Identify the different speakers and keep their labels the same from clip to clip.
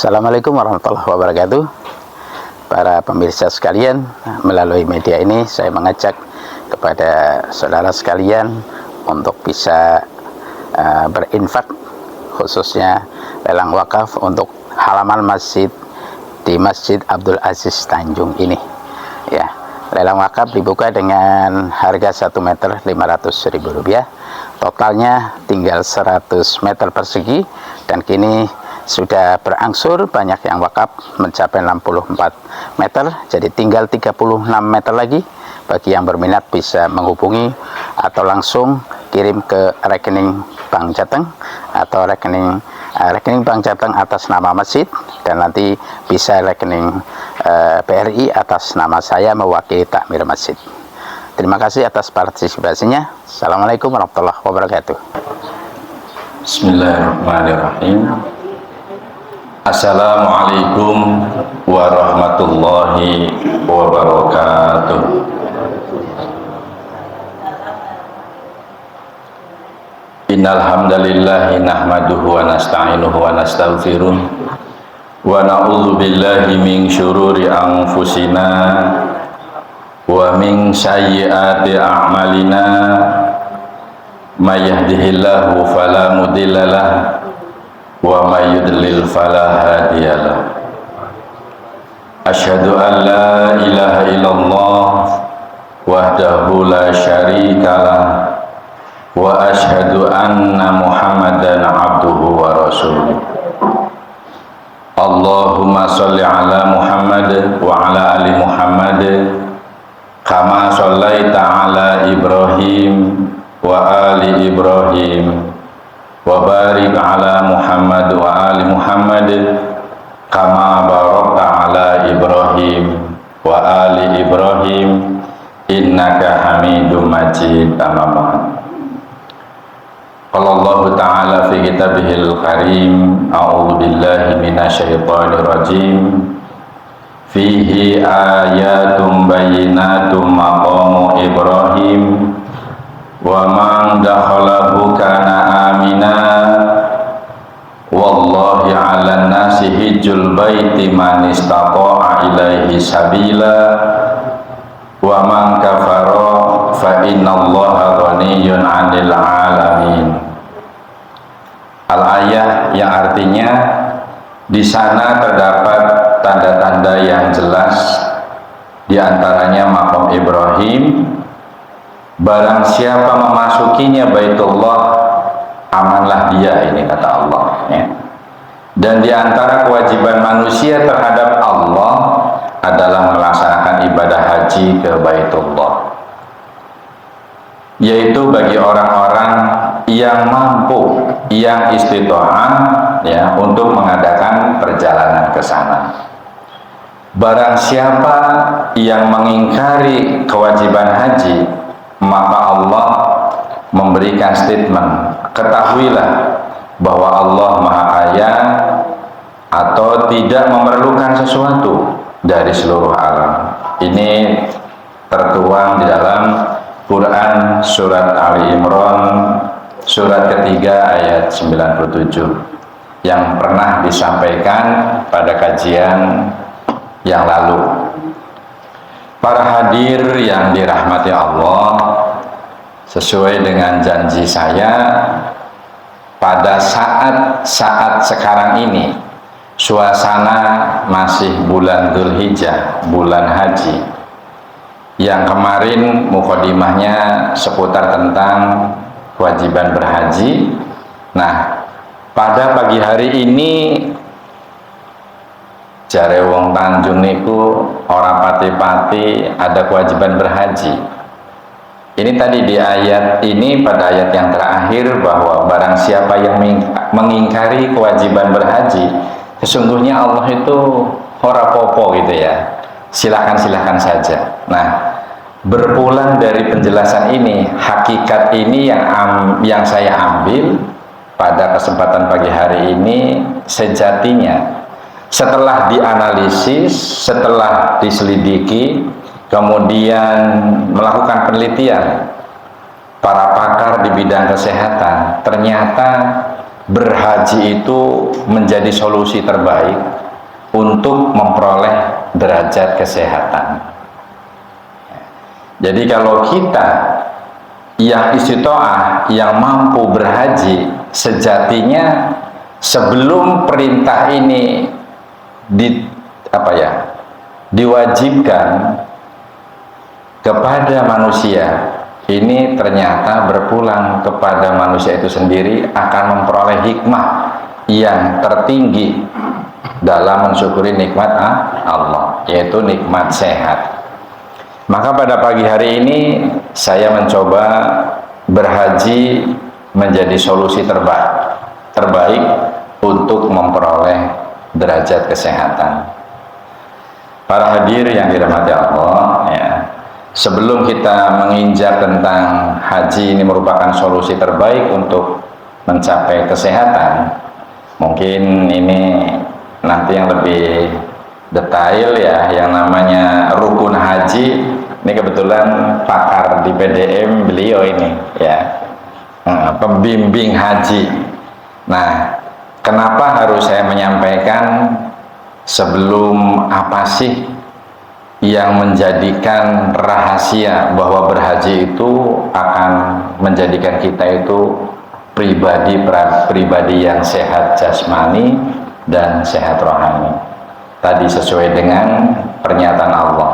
Speaker 1: Assalamualaikum warahmatullahi wabarakatuh. Para pemirsa sekalian, melalui media ini saya mengajak kepada saudara sekalian untuk bisa berinfak, khususnya lelang wakaf untuk halaman masjid di Masjid Abdul Aziz Tanjung ini. Ya, lelang wakaf dibuka dengan harga 1 meter Rp500.000. Totalnya tinggal 100 meter persegi dan kini sudah berangsur banyak yang wakaf mencapai 64 meter, jadi tinggal 36 meter lagi. Bagi yang berminat bisa menghubungi atau langsung kirim ke rekening Bank Jateng atau rekening Bank Jateng atas nama masjid, dan nanti bisa rekening BRI atas nama saya mewakili takmir masjid. Terima kasih atas partisipasinya. Assalamualaikum warahmatullahi wabarakatuh.
Speaker 2: Bismillahirrahmanirrahim. Assalamualaikum warahmatullahi wabarakatuh. Innal hamdalillah nahmaduhu wa nasta'inuhu wa nastaghfiruh wa na'udzu billahi min syururi anfusina wa min sayyiati a'malina. May yahdihillahu fala mudhillalah wa may yudlil fala hadiyalah. Asyhadu an la ilaha illallah wahdahu la syarikalah wa asyhadu anna Muhammadan abduhu wa rasuluh. Allahumma sholli ala Muhammad wa ala ali Muhammad kama shallaita ala Ibrahim wa ali Ibrahim wa barik ala Muhammad wa ali Muhammad kama barakta ala Ibrahim wa ali Ibrahim innaka Hamidum Majid. Amma ba'd. Qala Allah Ta'ala fi kitabihil karim, a'udzu billahi minasyaitonir rajim, fihi ayatum bayyinatum maqamu Ibrahim wa man dakhalahu kana amina wallahi 'alan nasi hijjul baiti man istata'a ilaihi sabila wa man kafara fa innallaha ghaniyyun 'anil 'alamin. Al-ayah yang artinya di sana terdapat tanda-tanda yang jelas, di antaranya maqam Ibrahim. Barang siapa memasukinya Baitullah, amanlah dia, ini kata Allah, ya. Dan di antara kewajiban manusia terhadap Allah adalah melaksanakan ibadah haji ke Baitullah, yaitu bagi orang-orang yang mampu, yang istitoah, ya, untuk mengadakan perjalanan ke sana. Barang siapa yang mengingkari kewajiban haji, maka Allah memberikan statement, ketahuilah bahwa Allah Maha Kaya atau tidak memerlukan sesuatu dari seluruh alam. Ini tertuang di dalam Quran surat Ali Imran surat ketiga ayat 97 yang pernah disampaikan pada kajian yang lalu. Para hadir yang dirahmati Allah, sesuai dengan janji saya, pada saat sekarang ini suasana masih bulan Dzulhijjah, bulan haji, yang kemarin mukadimahnya seputar tentang kewajiban berhaji. Nah, pada pagi hari ini jare wong Tanjung niku ora pati-pati ada kewajiban berhaji. Ini tadi di ayat ini, pada ayat yang terakhir, bahwa barang siapa yang mengingkari kewajiban berhaji, sesungguhnya Allah itu ora popo gitu ya. Silakan saja. Nah, berpulang dari penjelasan ini, hakikat ini yang saya ambil pada kesempatan pagi hari ini, sejatinya setelah dianalisis, setelah diselidiki, kemudian melakukan penelitian para pakar di bidang kesehatan, ternyata berhaji itu menjadi solusi terbaik untuk memperoleh derajat kesehatan. Jadi kalau kita yang istitoah, yang mampu berhaji, sejatinya sebelum perintah ini diwajibkan kepada manusia, ini ternyata berpulang kepada manusia itu sendiri akan memperoleh hikmah yang tertinggi dalam mensyukuri nikmat Allah, yaitu nikmat sehat. Maka pada pagi hari ini saya mencoba berhaji menjadi solusi terbaik untuk memperoleh derajat kesehatan. Para hadir yang dirahmati Allah, ya, sebelum kita menginjak tentang haji ini merupakan solusi terbaik untuk mencapai kesehatan, mungkin ini nanti yang lebih detail ya, yang namanya rukun haji. Ini kebetulan pakar di PDM beliau ini ya, pembimbing haji. Nah, kenapa harus saya menyampaikan sebelum apa sih yang menjadikan rahasia bahwa berhaji itu akan menjadikan kita itu pribadi yang sehat jasmani dan sehat rohani. Tadi sesuai dengan pernyataan Allah.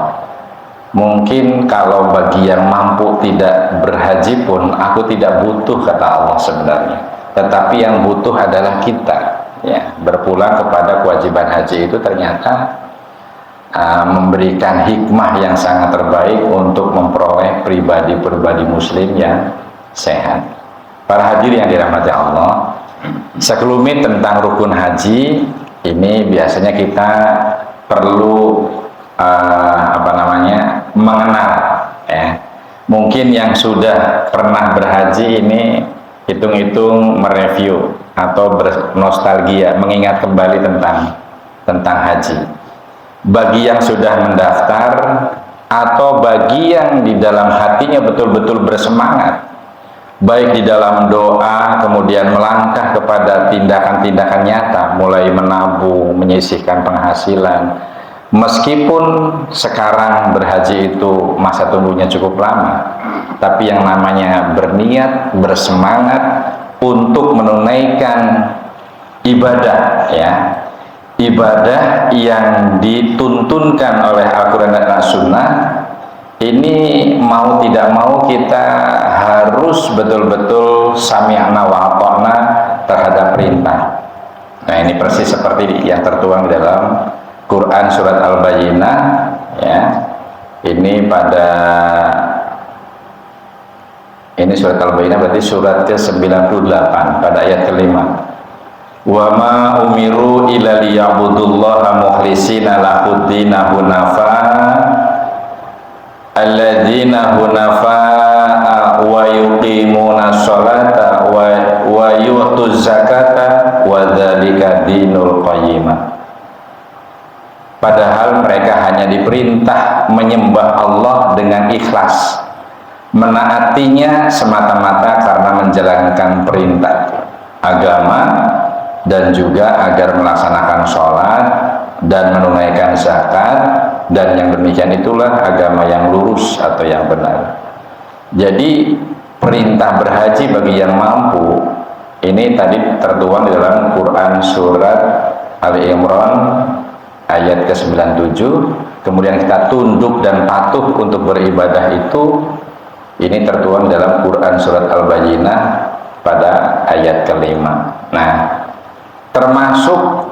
Speaker 2: Mungkin kalau bagi yang mampu tidak berhaji pun, aku tidak butuh, kata Allah sebenarnya. Tetapi yang butuh adalah kita. Ya, berpulang kepada kewajiban haji itu ternyata memberikan hikmah yang sangat terbaik untuk memperoleh pribadi-pribadi muslim yang sehat. Para hadir yang dirahmati Allah, sekelumit tentang rukun haji ini biasanya kita perlu mengenal ya. Mungkin yang sudah pernah berhaji ini hitung-hitung mereview atau bernostalgia, mengingat kembali tentang haji. Bagi yang sudah mendaftar atau bagi yang di dalam hatinya betul-betul bersemangat, baik di dalam doa, kemudian melangkah kepada tindakan-tindakan nyata, mulai menabung, menyisihkan penghasilan. Meskipun sekarang berhaji itu masa tunggunya cukup lama, tapi yang namanya berniat, bersemangat untuk menunaikan ibadah ya, ibadah yang dituntunkan oleh Al-Quran dan As-Sunnah, ini mau tidak mau kita harus betul-betul sami'na wa ata'na terhadap perintah. Nah, ini persis seperti yang tertuang di dalam Quran surat Al-Bayyinah ya. Ini surat Al-Bayyinah berarti surat ke-98 pada ayat ke-5. Wa ma umiru illa liya'budullaha mukhlishina lahuddina hunafa alladzina hunafa wa yuqimuna sholata wa yu'tuz zakata wa dzalika dinul qayyimah. Padahal mereka hanya diperintah menyembah Allah dengan ikhlas, menaatinya semata-mata karena menjalankan perintah agama, dan juga agar melaksanakan sholat dan menunaikan zakat, dan yang demikian itulah agama yang lurus atau yang benar. Jadi perintah berhaji bagi yang mampu ini tadi tertuang di dalam Quran surat Ali Imran ayat ke-97. Kemudian kita tunduk dan patuh untuk beribadah itu, ini tertuang dalam Quran surat Al-Bayyinah pada ayat ke-5. Nah, termasuk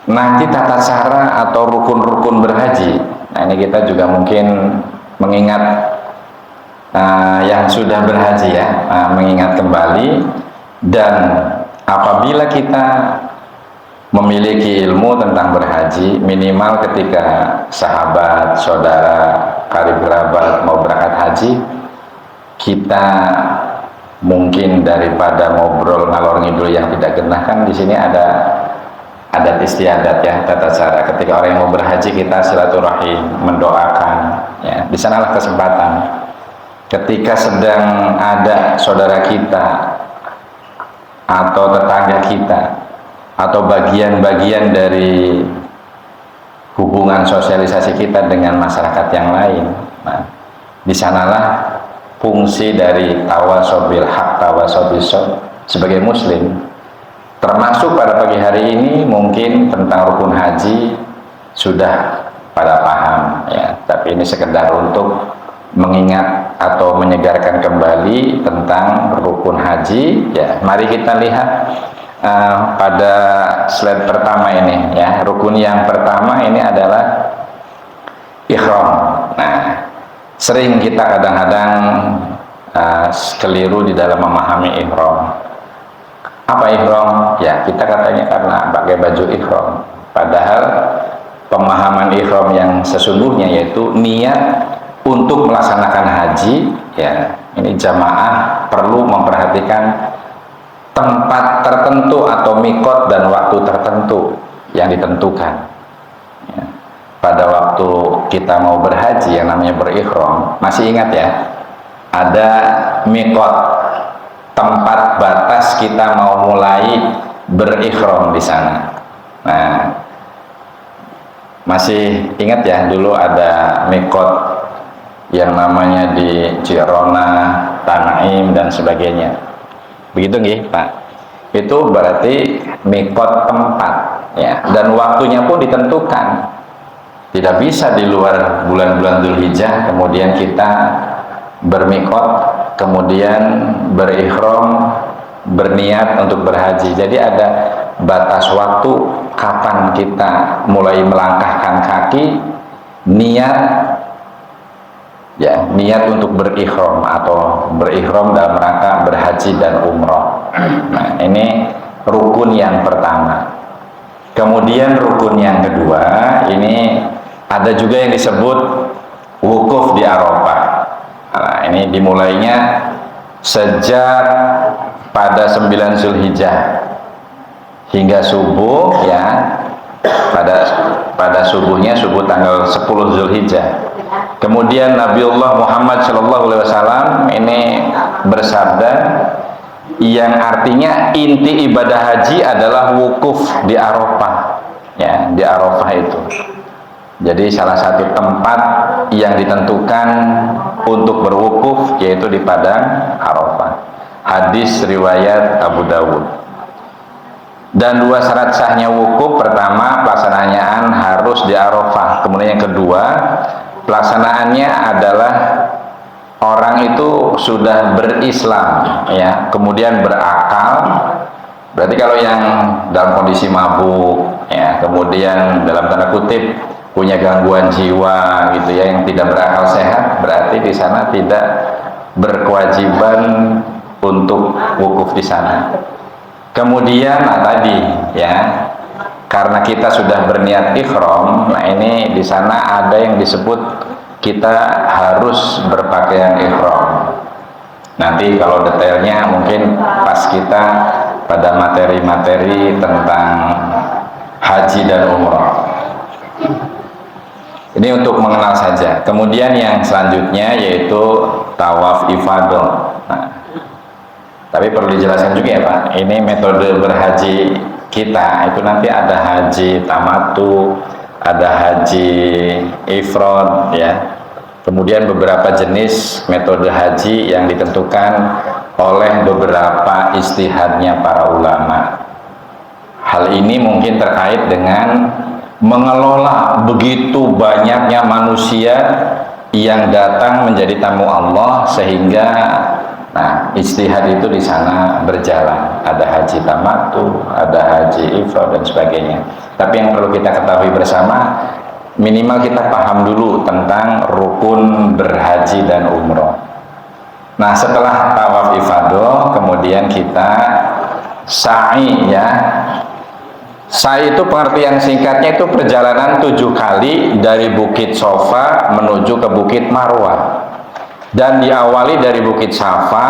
Speaker 2: nanti tata cara atau rukun-rukun berhaji. Nah, ini kita juga mungkin mengingat yang sudah berhaji ya, mengingat kembali. Dan apabila kita memiliki ilmu tentang berhaji, minimal ketika sahabat, saudara, karib kerabat mau berangkat haji, kita mungkin daripada ngobrol ngalor ngidul yang tidak genah, kan di sini ada adat istiadat ya, tata cara. Ketika orang yang mau berhaji kita silaturahim, mendoakan ya, di sanalah kesempatan. Ketika sedang ada saudara kita atau tetangga kita atau bagian-bagian dari hubungan sosialisasi kita dengan masyarakat yang lain. Nah, di sanalah fungsi dari tawasobil haq, tawasobil sob sebagai muslim. Termasuk pada pagi hari ini mungkin tentang rukun haji sudah pada paham ya, tapi ini sekedar untuk mengingat atau menyegarkan kembali tentang rukun haji ya. Mari kita lihat pada slide pertama ini ya. Rukun yang pertama ini adalah ihram. Nah, sering kita kadang-kadang keliru di dalam memahami ihram. Apa ihram? Ya, kita katanya karena pakai baju ihram. Padahal pemahaman ihram yang sesungguhnya yaitu niat untuk melaksanakan haji ya. Ini jamaah perlu memperhatikan tempat tertentu atau mikot dan waktu tertentu yang ditentukan ya. Pada waktu kita mau berhaji yang namanya berihram, masih ingat ya, ada mikot, tempat batas kita mau mulai berihram di sana. Nah, masih ingat ya, dulu ada mikot yang namanya di Jirona, Tanaim dan sebagainya. Begitu nggih, Pak? Itu berarti mikot tempat ya, dan waktunya pun ditentukan. Tidak bisa di luar bulan-bulan Dzulhijjah kemudian kita bermikot, kemudian berihram, berniat untuk berhaji. Jadi ada batas waktu kapan kita mulai melangkahkan kaki, niat ya, niat untuk berihram atau berihram dalam rangka berhaji dan umroh. Nah, ini rukun yang pertama. Kemudian rukun yang kedua, ini ada juga yang disebut wukuf di Arafah. Nah, ini dimulainya sejak pada 9 Zulhijjah hingga subuh ya, pada subuhnya, subuh tanggal 10 Zulhijjah. Kemudian Nabiullah Muhammad SAW ini bersabda yang artinya inti ibadah haji adalah wukuf di Arafah ya, di Arafah itu. Jadi salah satu tempat yang ditentukan untuk berwukuf yaitu di padang Arafah. Hadis riwayat Abu Dawud. Dan dua syarat sahnya wukuf, pertama pelaksanaan harus di Arafah. Kemudian yang kedua, pelaksanaannya adalah orang itu sudah berislam ya, kemudian berakal. Berarti kalau yang dalam kondisi mabuk ya, kemudian dalam tanda kutip punya gangguan jiwa gitu ya, yang tidak berakal sehat, berarti di sana tidak berkewajiban untuk wukuf di sana. Kemudian tadi ya, karena kita sudah berniat ihram, nah ini di sana ada yang disebut kita harus berpakaian ihram. Nanti kalau detailnya mungkin pas kita pada materi-materi tentang haji dan umroh. Ini untuk mengenal saja. Kemudian yang selanjutnya yaitu tawaf ifadah. Nah, tapi perlu dijelaskan juga ya Pak, ini metode berhaji kita itu nanti ada haji tamattu, ada haji ifrad ya. Kemudian beberapa jenis metode haji yang ditentukan oleh beberapa ijtihadnya para ulama. Hal ini mungkin terkait dengan mengelola begitu banyaknya manusia yang datang menjadi tamu Allah, sehingga nah ijtihad itu di sana berjalan. Ada haji tamattu, ada haji ifrad dan sebagainya. Tapi yang perlu kita ketahui bersama, minimal kita paham dulu tentang rukun berhaji dan umroh. Nah, setelah tawaf ifadah, kemudian kita sa'i ya. Sa'i itu pengertian singkatnya itu perjalanan 7 kali dari Bukit Sofa menuju ke Bukit Marwah. Dan diawali dari Bukit Safa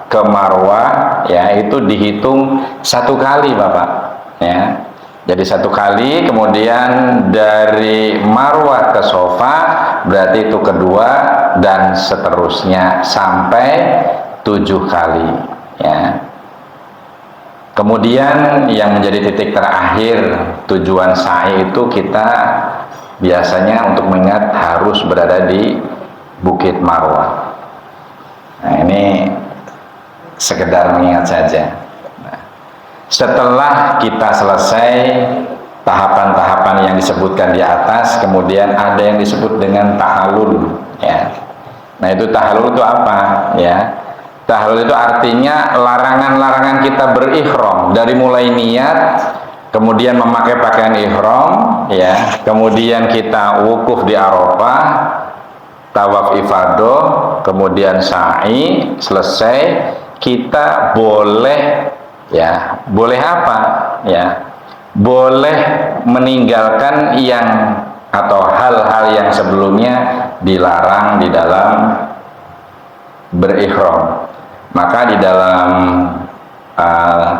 Speaker 2: ke Marwah ya, itu dihitung 1 kali Bapak ya. Jadi 1 kali, kemudian dari Marwah ke Sofa berarti itu kedua, dan seterusnya sampai 7 kali ya. Kemudian yang menjadi titik terakhir tujuan sa'i itu kita biasanya untuk mengingat harus berada di Bukit Marwah. Nah, ini sekedar mengingat saja. Nah, setelah kita selesai tahapan-tahapan yang disebutkan di atas, kemudian ada yang disebut dengan tahallul, ya. Nah, itu tahallul itu apa, ya? Tahallul itu artinya larangan-larangan kita berihram, dari mulai niat, kemudian memakai pakaian ihram, ya, kemudian kita wukuf di Arafah, tawaf ifadah, kemudian sa'i, selesai, kita boleh, ya, boleh apa, ya, boleh meninggalkan yang atau hal-hal yang sebelumnya dilarang di dalam berihram. Maka di dalam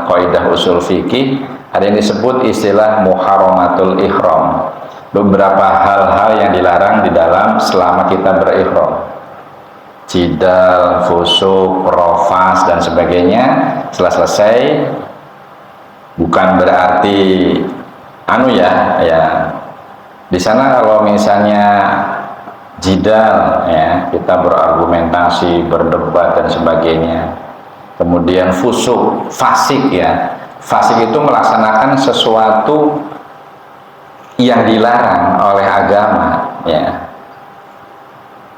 Speaker 2: kaidah usul fikih ada yang disebut istilah muharramatul ihram, beberapa hal-hal yang dilarang di dalam selama kita berihram, jidal, fusuk, rofas dan sebagainya. Setelah selesai, bukan berarti ya di sana kalau misalnya jidal, ya, kita berargumentasi, berdebat dan sebagainya. Kemudian fusuk, fasik, ya, fasik itu melaksanakan sesuatu yang dilarang oleh agama, ya.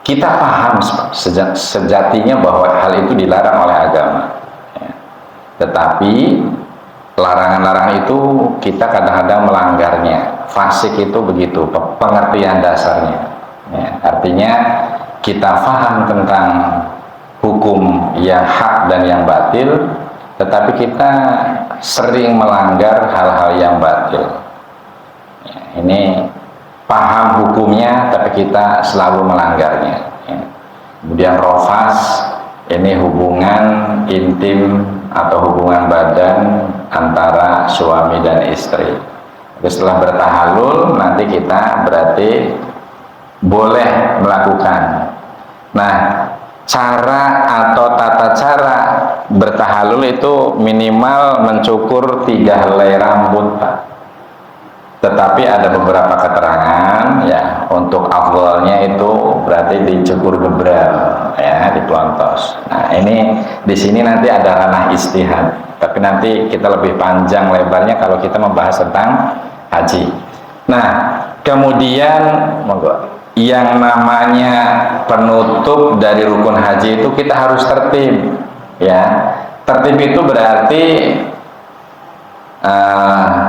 Speaker 2: Kita paham sejatinya bahwa hal itu dilarang oleh agama, ya. Tetapi larangan-larangan itu kita kadang-kadang melanggarnya. Fasik itu begitu pengertian dasarnya, ya. Artinya kita paham tentang hukum yang hak dan yang batil, tetapi kita sering melanggar hal-hal yang batil, ya. Ini paham hukumnya tapi kita selalu melanggarnya, ya. Kemudian rofas, ini hubungan intim atau hubungan badan antara suami dan istri. Setelah bertahallul nanti kita berarti boleh melakukan. Nah, cara atau tata cara bertahallul itu minimal mencukur 3 helai rambut, Pak. Tetapi ada beberapa keterangan, ya, untuk afdhalnya itu berarti dicukur gebral, ya, dipelontos. Nah, ini di sini nanti ada ranah istihad, tapi nanti kita lebih panjang lebarnya kalau kita membahas tentang haji. Nah, kemudian yang namanya penutup dari rukun haji itu kita harus tertib, ya. Tertib itu berarti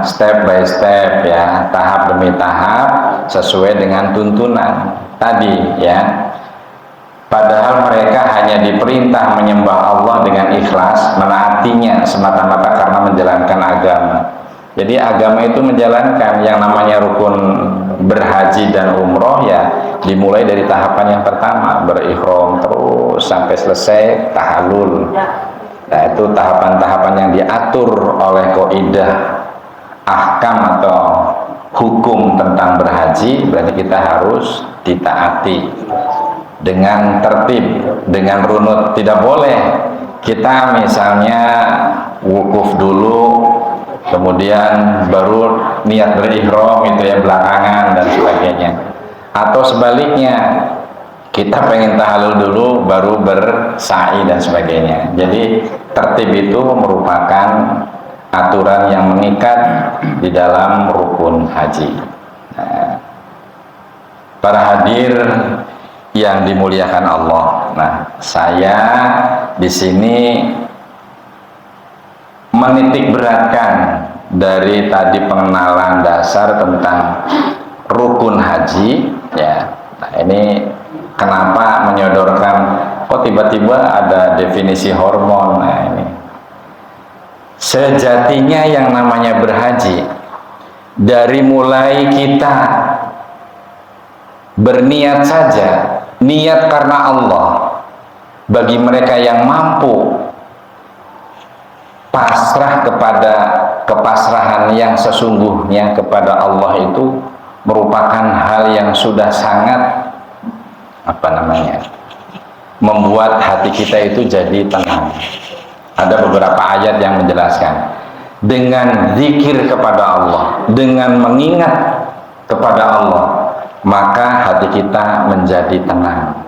Speaker 2: step by step, ya, tahap demi tahap sesuai dengan tuntunan tadi, ya. Padahal mereka hanya diperintah menyembah Allah dengan ikhlas, menaatinya semata-mata karena menjalankan agama. Jadi agama itu menjalankan yang namanya rukun berhaji dan umroh, ya, dimulai dari tahapan yang pertama, berihram terus sampai selesai tahallul. Nah, itu tahapan-tahapan yang diatur oleh kaidah ahkam atau hukum tentang berhaji, berarti kita harus ditaati dengan tertib, dengan runut. Tidak boleh kita misalnya wukuf dulu, kemudian baru niat berihram itu ya belakangan dan sebagainya. Atau sebaliknya, kita pengen tahallul dulu baru bersa'i dan sebagainya. Jadi tertib itu merupakan aturan yang mengikat di dalam rukun haji. Nah, para hadir yang dimuliakan Allah. Nah, saya di sini menitik beratkan dari tadi pengenalan dasar tentang rukun haji, ya. Nah, ini kenapa menyodorkan tiba-tiba ada definisi hormon. Nah, ini sejatinya yang namanya berhaji dari mulai kita berniat saja, niat karena Allah. Bagi mereka yang mampu pasrah kepada kepasrahan yang sesungguhnya kepada Allah itu merupakan hal yang sudah sangat membuat hati kita itu jadi tenang. Ada beberapa ayat yang menjelaskan dengan zikir kepada Allah, dengan mengingat kepada Allah, maka hati kita menjadi tenang.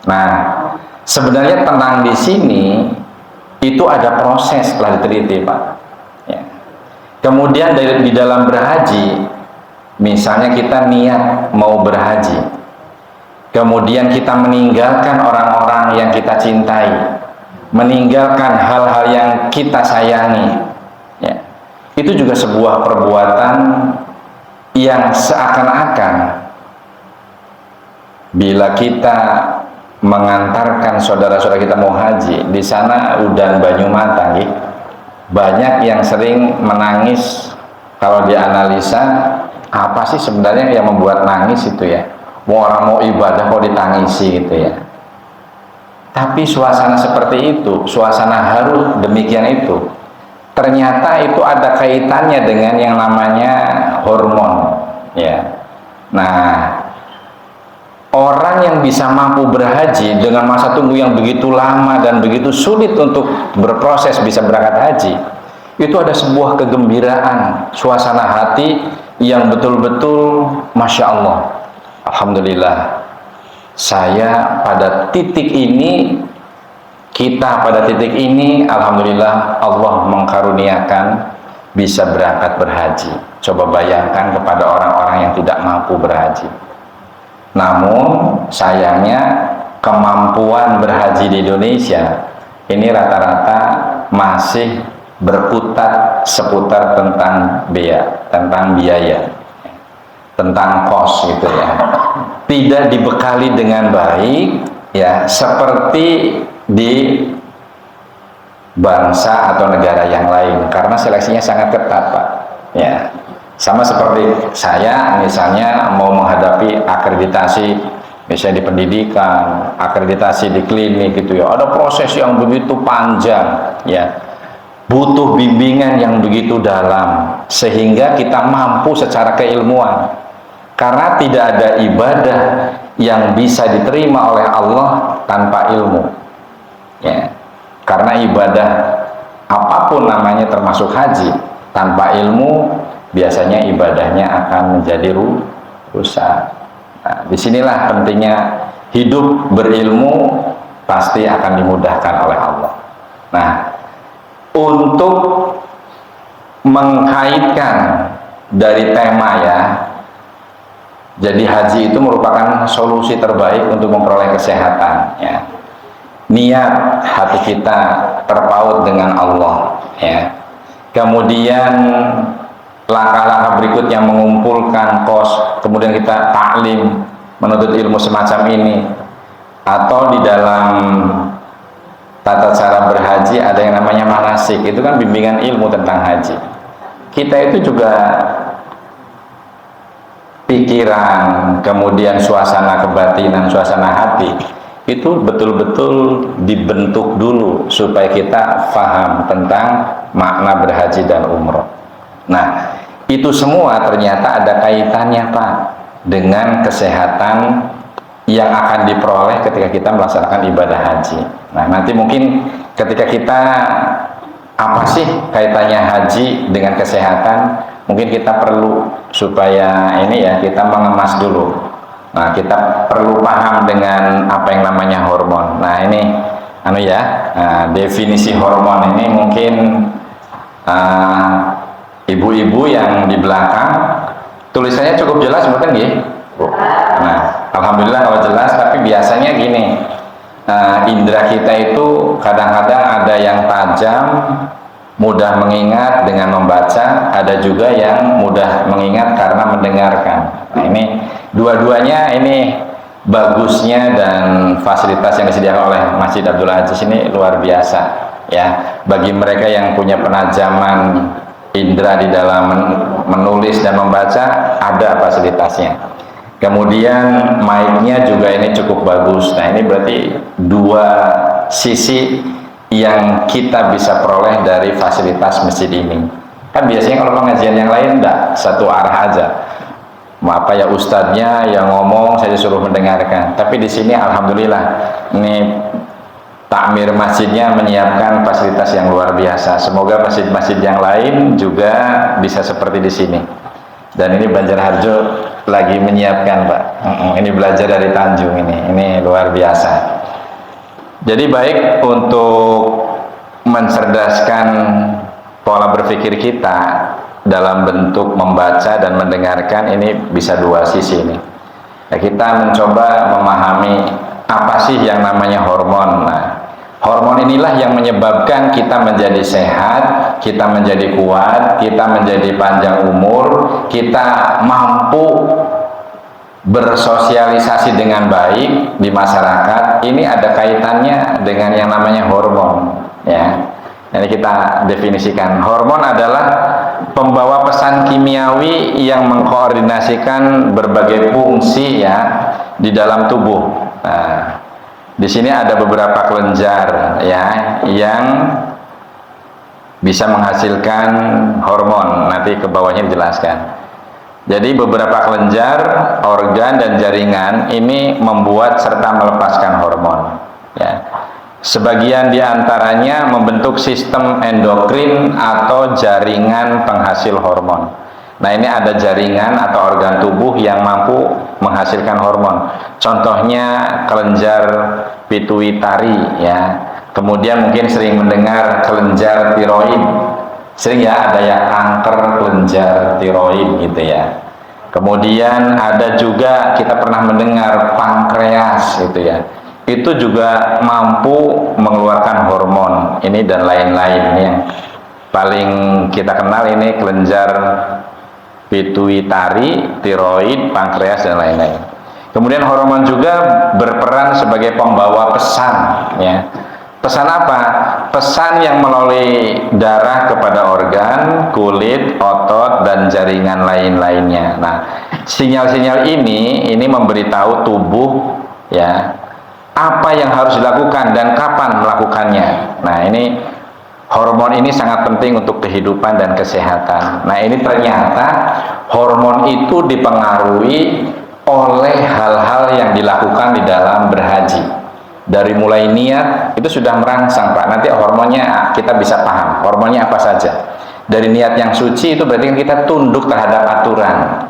Speaker 2: Nah, sebenarnya tenang di sini itu ada proses setelah diteliti, Pak. Ya. Kemudian di dalam berhaji, misalnya kita niat mau berhaji, kemudian kita meninggalkan orang-orang yang kita cintai, meninggalkan hal-hal yang kita sayangi, ya. Itu juga sebuah perbuatan yang seakan-akan bila kita mengantarkan saudara-saudara kita mau haji, di sana udan banyu mata, ya. Banyak yang sering menangis. Kalau dianalisa, apa sih sebenarnya yang membuat nangis itu ya? Mau orang mau ibadah kok ditangisi gitu ya. Tapi suasana seperti itu, suasana haru demikian itu, ternyata itu ada kaitannya dengan yang namanya hormon, ya. Nah, orang yang bisa mampu berhaji dengan masa tunggu yang begitu lama dan begitu sulit untuk berproses bisa berangkat haji, itu ada sebuah kegembiraan, suasana hati yang betul-betul Masya Allah, Alhamdulillah, saya pada titik ini, kita pada titik ini, Alhamdulillah Allah mengkaruniakan bisa berangkat berhaji. Coba bayangkan kepada orang-orang yang tidak mampu berhaji. Namun sayangnya kemampuan berhaji di Indonesia ini rata-rata masih berkutat seputar tentang biaya, tentang kos gitu ya. Tidak dibekali dengan baik ya, seperti di bangsa atau negara yang lain, karena seleksinya sangat ketat, Pak. Ya. Sama seperti saya misalnya mau menghadapi akreditasi misalnya di pendidikan, akreditasi di klinik gitu ya, ada proses yang begitu panjang ya, butuh bimbingan yang begitu dalam sehingga kita mampu secara keilmuan, karena tidak ada ibadah yang bisa diterima oleh Allah tanpa ilmu ya. Karena ibadah apapun namanya termasuk haji, tanpa ilmu biasanya ibadahnya akan menjadi rusak. Nah, disinilah pentingnya hidup berilmu, pasti akan dimudahkan oleh Allah. Nah, untuk mengkaitkan dari tema ya, jadi haji itu merupakan solusi terbaik untuk memperoleh kesehatan ya. Niat hati kita terpaut dengan Allah ya. Kemudian langkah-langkah berikutnya mengumpulkan kos, kemudian kita taklim, menuntut ilmu semacam ini. Atau di dalam tata cara berhaji ada yang namanya manasik, itu kan bimbingan ilmu tentang haji. Kita itu juga pikiran, kemudian suasana kebatinan, suasana hati, itu betul-betul dibentuk dulu supaya kita paham tentang makna berhaji dan umroh. Nah, itu semua ternyata ada kaitannya, Pak, dengan kesehatan yang akan diperoleh ketika kita melaksanakan ibadah haji. Nah, nanti mungkin ketika kita apa sih kaitannya haji dengan kesehatan, mungkin kita perlu supaya ini ya, kita mengemas dulu. Nah, kita perlu paham dengan apa yang namanya hormon. Nah, ini definisi hormon ini mungkin ibu-ibu yang di belakang tulisannya cukup jelas, bukan nggih? Nah, alhamdulillah kalau jelas, tapi biasanya gini, indera kita itu kadang-kadang ada yang tajam, mudah mengingat dengan membaca, ada juga yang mudah mengingat karena mendengarkan. Nah, ini dua-duanya ini bagusnya, dan fasilitas yang disediakan oleh Masjid Abdul Aziz ini luar biasa ya, bagi mereka yang punya penajaman indera di dalam menulis dan membaca, ada fasilitasnya. Kemudian mic-nya juga ini cukup bagus. Nah, ini berarti dua sisi yang kita bisa peroleh dari fasilitas masjid ini. Kan biasanya kalau pengajian yang lain enggak, satu arah aja. Apa ya, ustadznya yang ngomong, saya disuruh mendengarkan. Tapi di sini alhamdulillah ini takmir masjidnya menyiapkan fasilitas yang luar biasa. Semoga masjid-masjid yang lain juga bisa seperti di sini. Dan ini Banjarharjo lagi menyiapkan, Pak. Ini belajar dari Tanjung ini luar biasa. Jadi baik untuk mencerdaskan pola berpikir kita dalam bentuk membaca dan mendengarkan, ini bisa dua sisi ini. Ya, kita mencoba memahami apa sih yang namanya hormon. Nah, hormon inilah yang menyebabkan kita menjadi sehat, kita menjadi kuat, kita menjadi panjang umur, kita mampu bersosialisasi dengan baik di masyarakat. Ini ada kaitannya dengan yang namanya hormon, ya. Jadi kita definisikan, hormon adalah pembawa pesan kimiawi yang mengkoordinasikan berbagai fungsi ya di dalam tubuh. Nah, di sini ada beberapa kelenjar ya yang bisa menghasilkan hormon. Nanti ke bawahnya dijelaskan. Jadi beberapa kelenjar, organ dan jaringan ini membuat serta melepaskan hormon. Ya. Sebagian diantaranya membentuk sistem endokrin atau jaringan penghasil hormon. Nah, ini ada jaringan atau organ tubuh yang mampu menghasilkan hormon. Contohnya kelenjar pituitari, ya. Kemudian mungkin sering mendengar kelenjar tiroid. Sering ya ada ya kanker kelenjar tiroid gitu ya. Kemudian ada juga kita pernah mendengar pankreas gitu ya. Itu juga mampu mengeluarkan hormon ini dan lain-lain. Yang paling kita kenal ini kelenjar pituitari, tiroid, pankreas dan lain-lain. Kemudian hormon juga berperan sebagai pembawa pesan ya. Pesan apa? Pesan yang melalui darah kepada organ, kulit, otot dan jaringan lain-lainnya. Nah, sinyal-sinyal ini memberitahu tubuh ya apa yang harus dilakukan dan kapan melakukannya. Nah, ini hormon ini sangat penting untuk kehidupan dan kesehatan. Nah, ini ternyata hormon itu dipengaruhi oleh hal-hal yang dilakukan di dalam berhaji. Dari mulai niat itu sudah merangsang, Pak. Nanti hormonnya kita bisa paham. Hormonnya apa saja. Dari niat yang suci itu berarti kita tunduk terhadap aturan.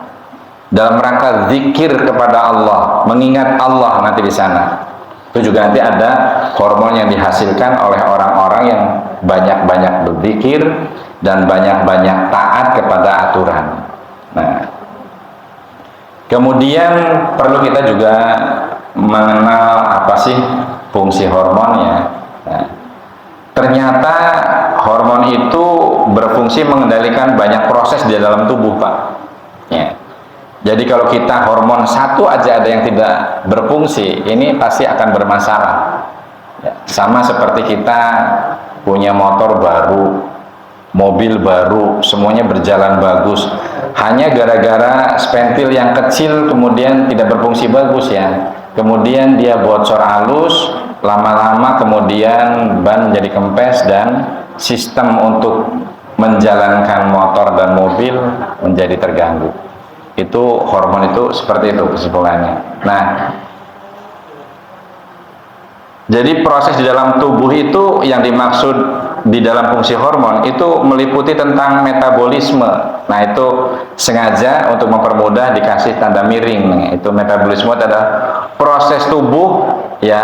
Speaker 2: Dalam rangka zikir kepada Allah, mengingat Allah nanti di sana. Itu juga nanti ada hormon yang dihasilkan oleh orang-orang yang banyak-banyak berzikir dan banyak-banyak taat kepada aturan. Nah, kemudian perlu kita juga mengenal apa sih fungsi hormonnya. Nah, ternyata hormon itu berfungsi mengendalikan banyak proses di dalam tubuh, Pak. Ya. Jadi kalau kita hormon satu aja ada yang tidak berfungsi, ini pasti akan bermasalah. Ya, sama seperti kita punya motor baru, mobil baru, semuanya berjalan bagus. Hanya gara-gara spentil yang kecil kemudian tidak berfungsi bagus ya. Kemudian dia bocor halus, lama-lama kemudian ban menjadi kempes dan sistem untuk menjalankan motor dan mobil menjadi terganggu. Itu hormon itu seperti itu kesimpulannya. Nah, jadi proses di dalam tubuh itu yang dimaksud di dalam fungsi hormon itu meliputi tentang metabolisme. Nah, itu sengaja untuk mempermudah dikasih tanda miring. Itu metabolisme adalah proses tubuh ya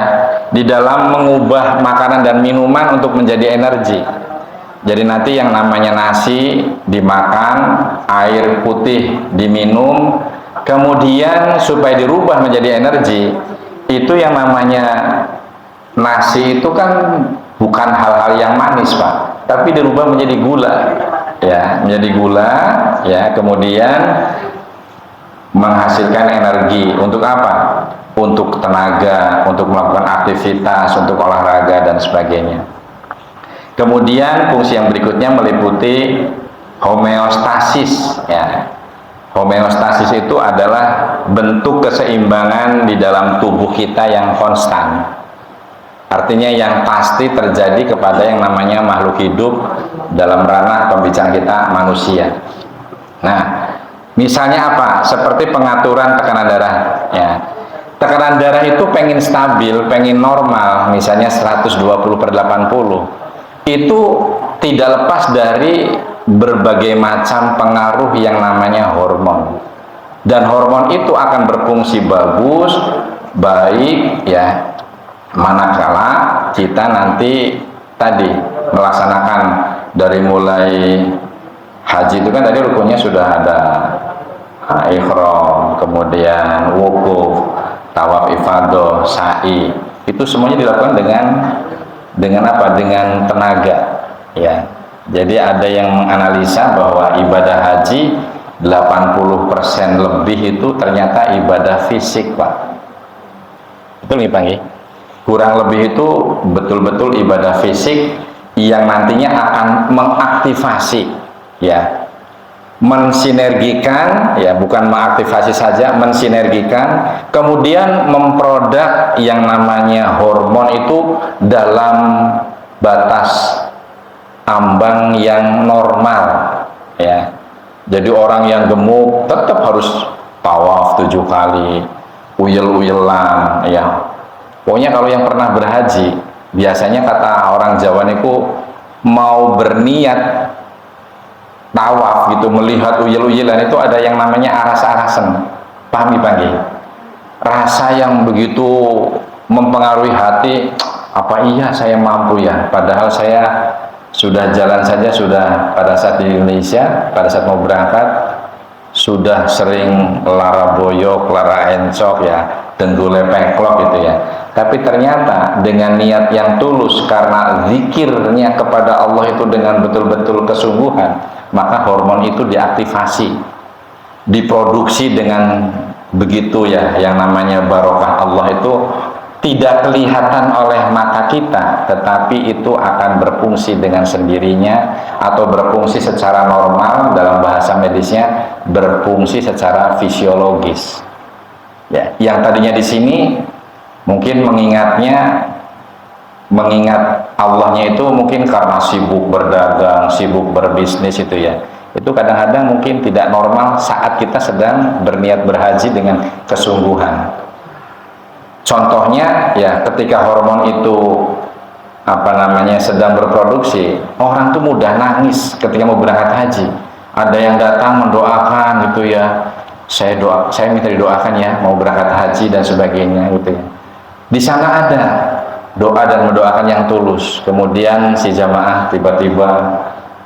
Speaker 2: di dalam mengubah makanan dan minuman untuk menjadi energi. Jadi nanti yang namanya nasi dimakan, air putih diminum, kemudian supaya dirubah menjadi energi, itu yang namanya nasi itu kan bukan hal-hal yang manis, Pak, tapi dirubah menjadi gula, ya, menjadi gula, ya, kemudian menghasilkan energi untuk apa? Untuk tenaga, untuk melakukan aktivitas, untuk olahraga dan sebagainya. Kemudian fungsi yang berikutnya meliputi homeostasis, ya. Homeostasis itu adalah bentuk keseimbangan di dalam tubuh kita yang konstan. Artinya yang pasti terjadi kepada yang namanya makhluk hidup dalam ranah pembicaraan kita manusia. Nah, misalnya apa? Seperti pengaturan tekanan darah, ya. Tekanan darah itu pengen stabil, pengen normal, misalnya 120/80, itu tidak lepas dari berbagai macam pengaruh yang namanya hormon. Dan hormon itu akan berfungsi bagus, baik ya, manakala kita nanti tadi melaksanakan dari mulai haji itu kan tadi rukunnya sudah ada ihram, kemudian wukuf, tawaf ifadah, sa'i, itu semuanya dilakukan dengan apa? Dengan tenaga, ya. Jadi ada yang menganalisa bahwa ibadah haji 80% lebih itu ternyata ibadah fisik, Pak. Betul nih, Pak? Kurang lebih itu betul-betul ibadah fisik yang nantinya akan mengaktifasi, ya, mensinergikan, ya, bukan mengaktifasi saja, mensinergikan, kemudian memproduk yang namanya hormon itu dalam batas ambang yang normal, ya. Jadi orang yang gemuk tetap harus tawaf 7 kali, uyel-uyelan, ya. Pokoknya kalau yang pernah berhaji, biasanya kata orang Jawa niku mau berniat tawaf gitu, melihat uyel-uyelan itu ada yang namanya aras-arasen. Pahami pagi? Rasa yang begitu mempengaruhi hati, apa iya saya mampu ya? Padahal saya sudah jalan saja, sudah pada saat di Indonesia, pada saat mau berangkat, sudah sering lara boyok, lara encok ya, dendule peklok gitu ya. Tapi ternyata dengan niat yang tulus, karena zikirnya kepada Allah itu dengan betul-betul kesungguhan, maka hormon itu diaktifasi, diproduksi dengan begitu ya, yang namanya barokah Allah itu tidak kelihatan oleh mata kita, tetapi itu akan berfungsi dengan sendirinya, atau berfungsi secara normal, dalam bahasa medisnya berfungsi secara fisiologis, ya. Yang tadinya di sini mungkin mengingat Allahnya itu mungkin karena sibuk berdagang, sibuk berbisnis itu ya. Itu kadang-kadang mungkin tidak normal saat kita sedang berniat berhaji dengan kesungguhan. Contohnya ya, ketika hormon itu sedang berproduksi, orang tuh mudah nangis ketika mau berangkat haji. Ada yang datang mendoakan gitu ya, saya minta didoakan ya mau berangkat haji dan sebagainya gitu ya. Di sana ada doa dan mendoakan yang tulus. Kemudian si jamaah tiba-tiba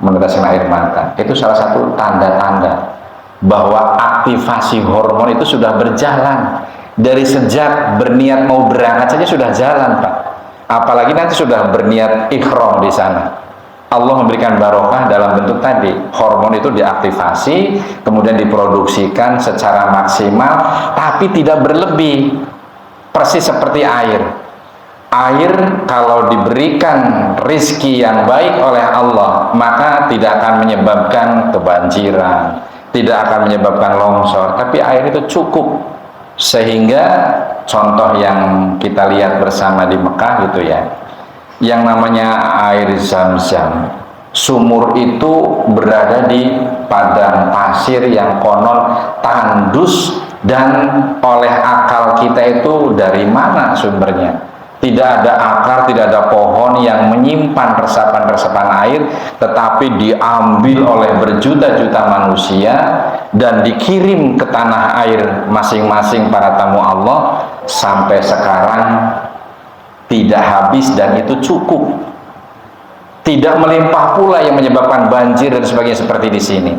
Speaker 2: meneteskan air mata. Itu salah satu tanda-tanda bahwa aktivasi hormon itu sudah berjalan. Dari sejak berniat mau berangkat saja sudah jalan, Pak. Apalagi nanti sudah berniat ihram di sana. Allah memberikan barokah dalam bentuk tadi, hormon itu diaktifasi, kemudian diproduksikan secara maksimal, tapi tidak berlebih. Persis seperti air. Air kalau diberikan rizki yang baik oleh Allah, maka tidak akan menyebabkan kebanjiran, tidak akan menyebabkan longsor, tapi air itu cukup. Sehingga contoh yang kita lihat bersama di Mekah gitu ya, yang namanya air Zam-Zam, sumur itu berada di padang pasir yang konon tandus, dan oleh akal kita itu dari mana sumbernya? Tidak ada akar, tidak ada pohon yang menyimpan resapan-resapan air, tetapi diambil oleh berjuta-juta manusia dan dikirim ke tanah air masing-masing para tamu Allah. Sampai sekarang tidak habis dan itu cukup. Tidak melimpah pula yang menyebabkan banjir dan sebagainya seperti di sini.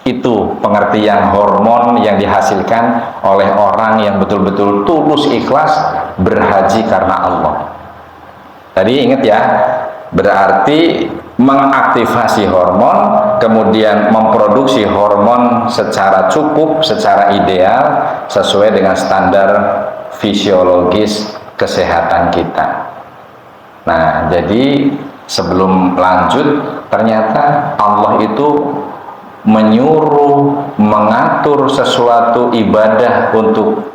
Speaker 2: Itu pengertian hormon yang dihasilkan oleh orang yang betul-betul tulus ikhlas berhaji karena Allah. Tadi ingat ya, berarti mengaktifasi hormon, kemudian memproduksi hormon secara cukup, secara ideal, sesuai dengan standar fisiologis kesehatan kita. Nah, jadi sebelum lanjut, ternyata Allah itu menyuruh, mengatur sesuatu ibadah untuk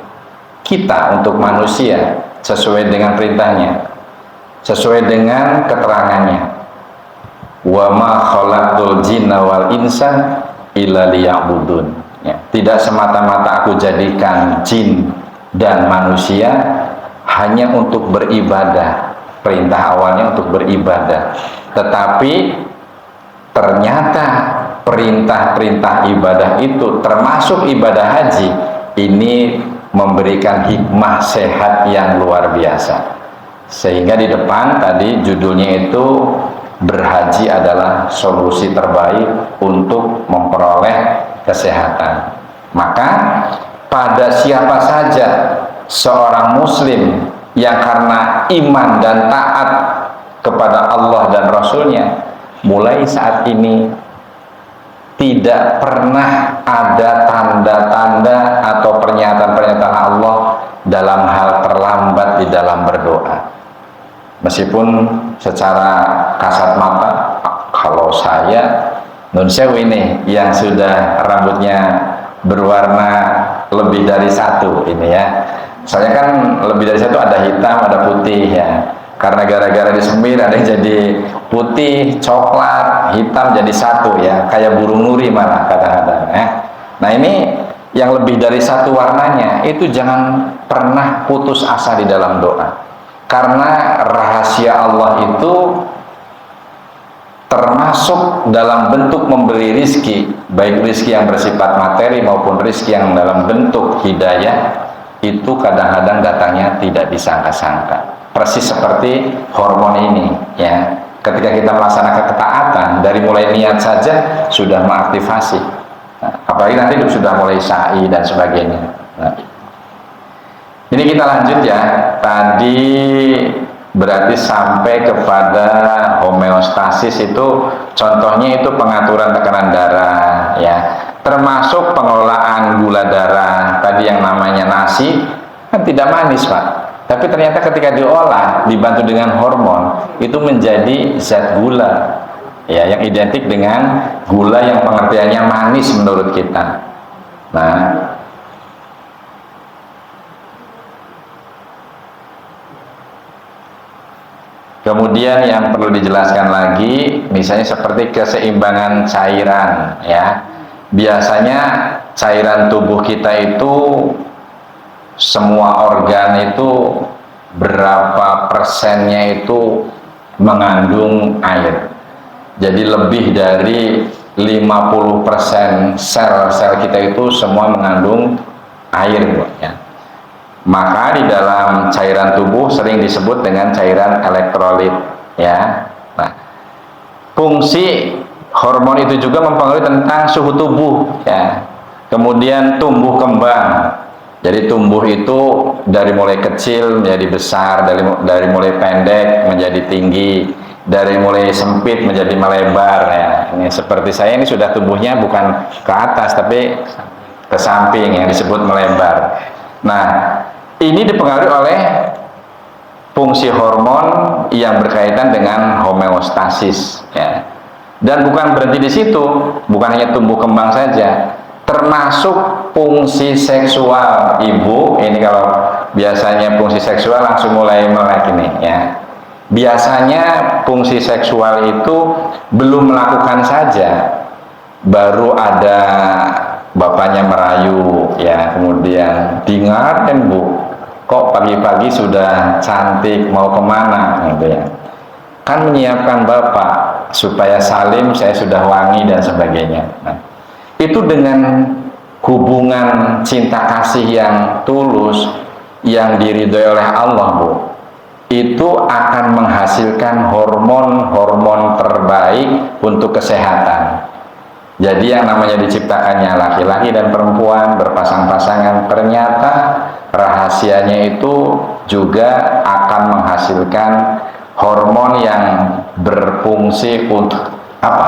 Speaker 2: kita, untuk manusia, sesuai dengan perintahnya, sesuai dengan keterangannya. Wa ma khalaqtul jinna wal insa illa liya'budun. Ya, tidak semata-mata aku jadikan jin dan manusia hanya untuk beribadah. Perintah awalnya untuk beribadah, tetapi ternyata perintah-perintah ibadah itu termasuk ibadah haji ini memberikan hikmah sehat yang luar biasa. Sehingga di depan tadi judulnya itu berhaji adalah solusi terbaik untuk memperoleh kesehatan. Maka pada siapa saja seorang muslim yang karena iman dan taat kepada Allah dan Rasulnya mulai saat ini tidak pernah ada tanda-tanda atau pernyataan-pernyataan Allah dalam hal terlambat di dalam berdoa. Meskipun secara kasat mata, kalau saya nun sewu ini yang sudah rambutnya berwarna lebih dari satu ini ya, saya kan lebih dari satu, ada hitam ada putih ya, karena gara-gara disemir ada yang jadi putih, coklat, hitam jadi satu ya, kayak burung nuri malah kadang-kadang ya. Nah ini yang lebih dari satu warnanya itu jangan pernah putus asa di dalam doa, karena rahasia Allah itu termasuk dalam bentuk memberi rizki, baik rizki yang bersifat materi maupun rizki yang dalam bentuk hidayah, itu kadang-kadang datangnya tidak disangka-sangka. Persis seperti hormon ini ya, ketika kita melaksanakan ketaatan dari mulai niat saja sudah mengaktifasi, apalagi nanti sudah mulai sa'i dan sebagainya. Nah, ini kita lanjut ya. Tadi berarti sampai kepada homeostasis, itu contohnya itu pengaturan tekanan darah ya, termasuk pengelolaan gula darah. Tadi yang namanya nasi kan tidak manis Pak, tapi ternyata ketika diolah dibantu dengan hormon itu menjadi zat gula ya, yang identik dengan gula yang pengertiannya manis menurut kita. Nah, kemudian yang perlu dijelaskan lagi, misalnya seperti keseimbangan cairan ya. Biasanya cairan tubuh kita itu semua organ itu berapa persennya itu mengandung air. Jadi lebih dari 50% sel-sel kita itu semua mengandung air ya. Maka di dalam cairan tubuh sering disebut dengan cairan elektrolit ya. Nah, fungsi hormon itu juga mempengaruhi tentang suhu tubuh ya. Kemudian tumbuh kembang. Jadi tumbuh itu dari mulai kecil menjadi besar, dari mulai pendek menjadi tinggi, dari mulai sempit menjadi melebar ya. Ini seperti saya ini sudah tumbuhnya bukan ke atas tapi ke samping yang disebut melebar. Nah, ini dipengaruhi oleh fungsi hormon yang berkaitan dengan homeostasis ya. Dan bukan berhenti di situ, bukan hanya tumbuh kembang saja, termasuk fungsi seksual ibu. Ini kalau biasanya fungsi seksual langsung mulai melek ini ya. Biasanya fungsi seksual itu belum melakukan saja, baru ada bapaknya merayu ya, kemudian dengarkan Bu, kok pagi-pagi sudah cantik, mau kemana gitu ya, kan menyiapkan bapak supaya salim, saya sudah wangi dan sebagainya. Nah, itu dengan hubungan cinta kasih yang tulus yang diridhoi oleh Allah Bu, itu akan menghasilkan hormon-hormon terbaik untuk kesehatan. Jadi yang namanya diciptakannya laki-laki dan perempuan berpasang-pasangan, ternyata rahasianya itu juga akan menghasilkan hormon yang berfungsi untuk apa?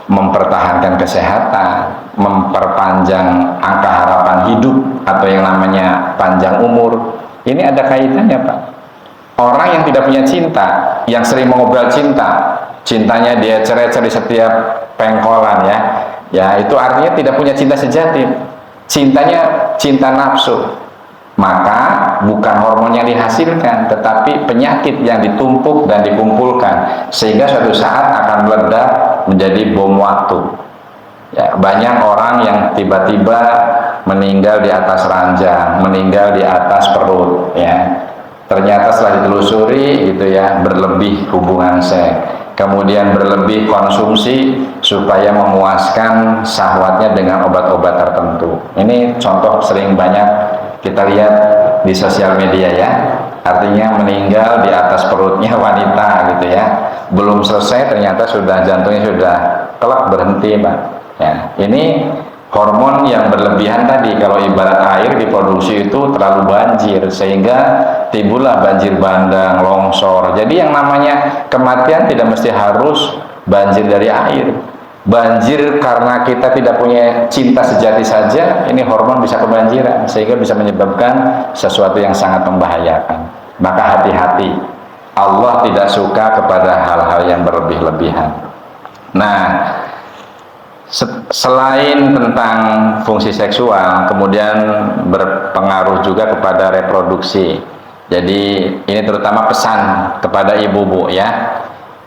Speaker 2: Mempertahankan kesehatan, memperpanjang angka harapan hidup atau yang namanya panjang umur. Ini ada kaitannya Pak. Orang yang tidak punya cinta, yang sering mengobrol cinta, cintanya dia cerai-cerai di setiap pengkolan ya, itu artinya tidak punya cinta sejati. Cintanya cinta nafsu. Maka bukan hormon yang dihasilkan, tetapi penyakit yang ditumpuk dan dikumpulkan, sehingga suatu saat akan meledak menjadi bom waktu ya. Banyak orang yang tiba-tiba meninggal di atas ranjang, meninggal di atas perut, ya. Ternyata setelah ditelusuri gitu ya, berlebih hubungan seks, kemudian berlebih konsumsi supaya memuaskan syahwatnya dengan obat-obat tertentu. Ini contoh sering banyak kita lihat di sosial media ya. Artinya meninggal di atas perutnya wanita gitu ya. Belum selesai ternyata sudah jantungnya sudah kelak berhenti, Pak. Ya, ini hormon yang berlebihan tadi. Kalau ibarat air diproduksi itu terlalu banjir sehingga timbullah banjir bandang, longsor. Jadi yang namanya kematian tidak mesti harus banjir dari air. Banjir karena kita tidak punya cinta sejati saja, ini hormon bisa kebanjiran sehingga bisa menyebabkan sesuatu yang sangat membahayakan. Maka hati-hati. Allah tidak suka kepada hal-hal yang berlebih-lebihan. Nah, selain tentang fungsi seksual, kemudian berpengaruh juga kepada reproduksi. Jadi ini terutama pesan kepada ibu-ibu ya.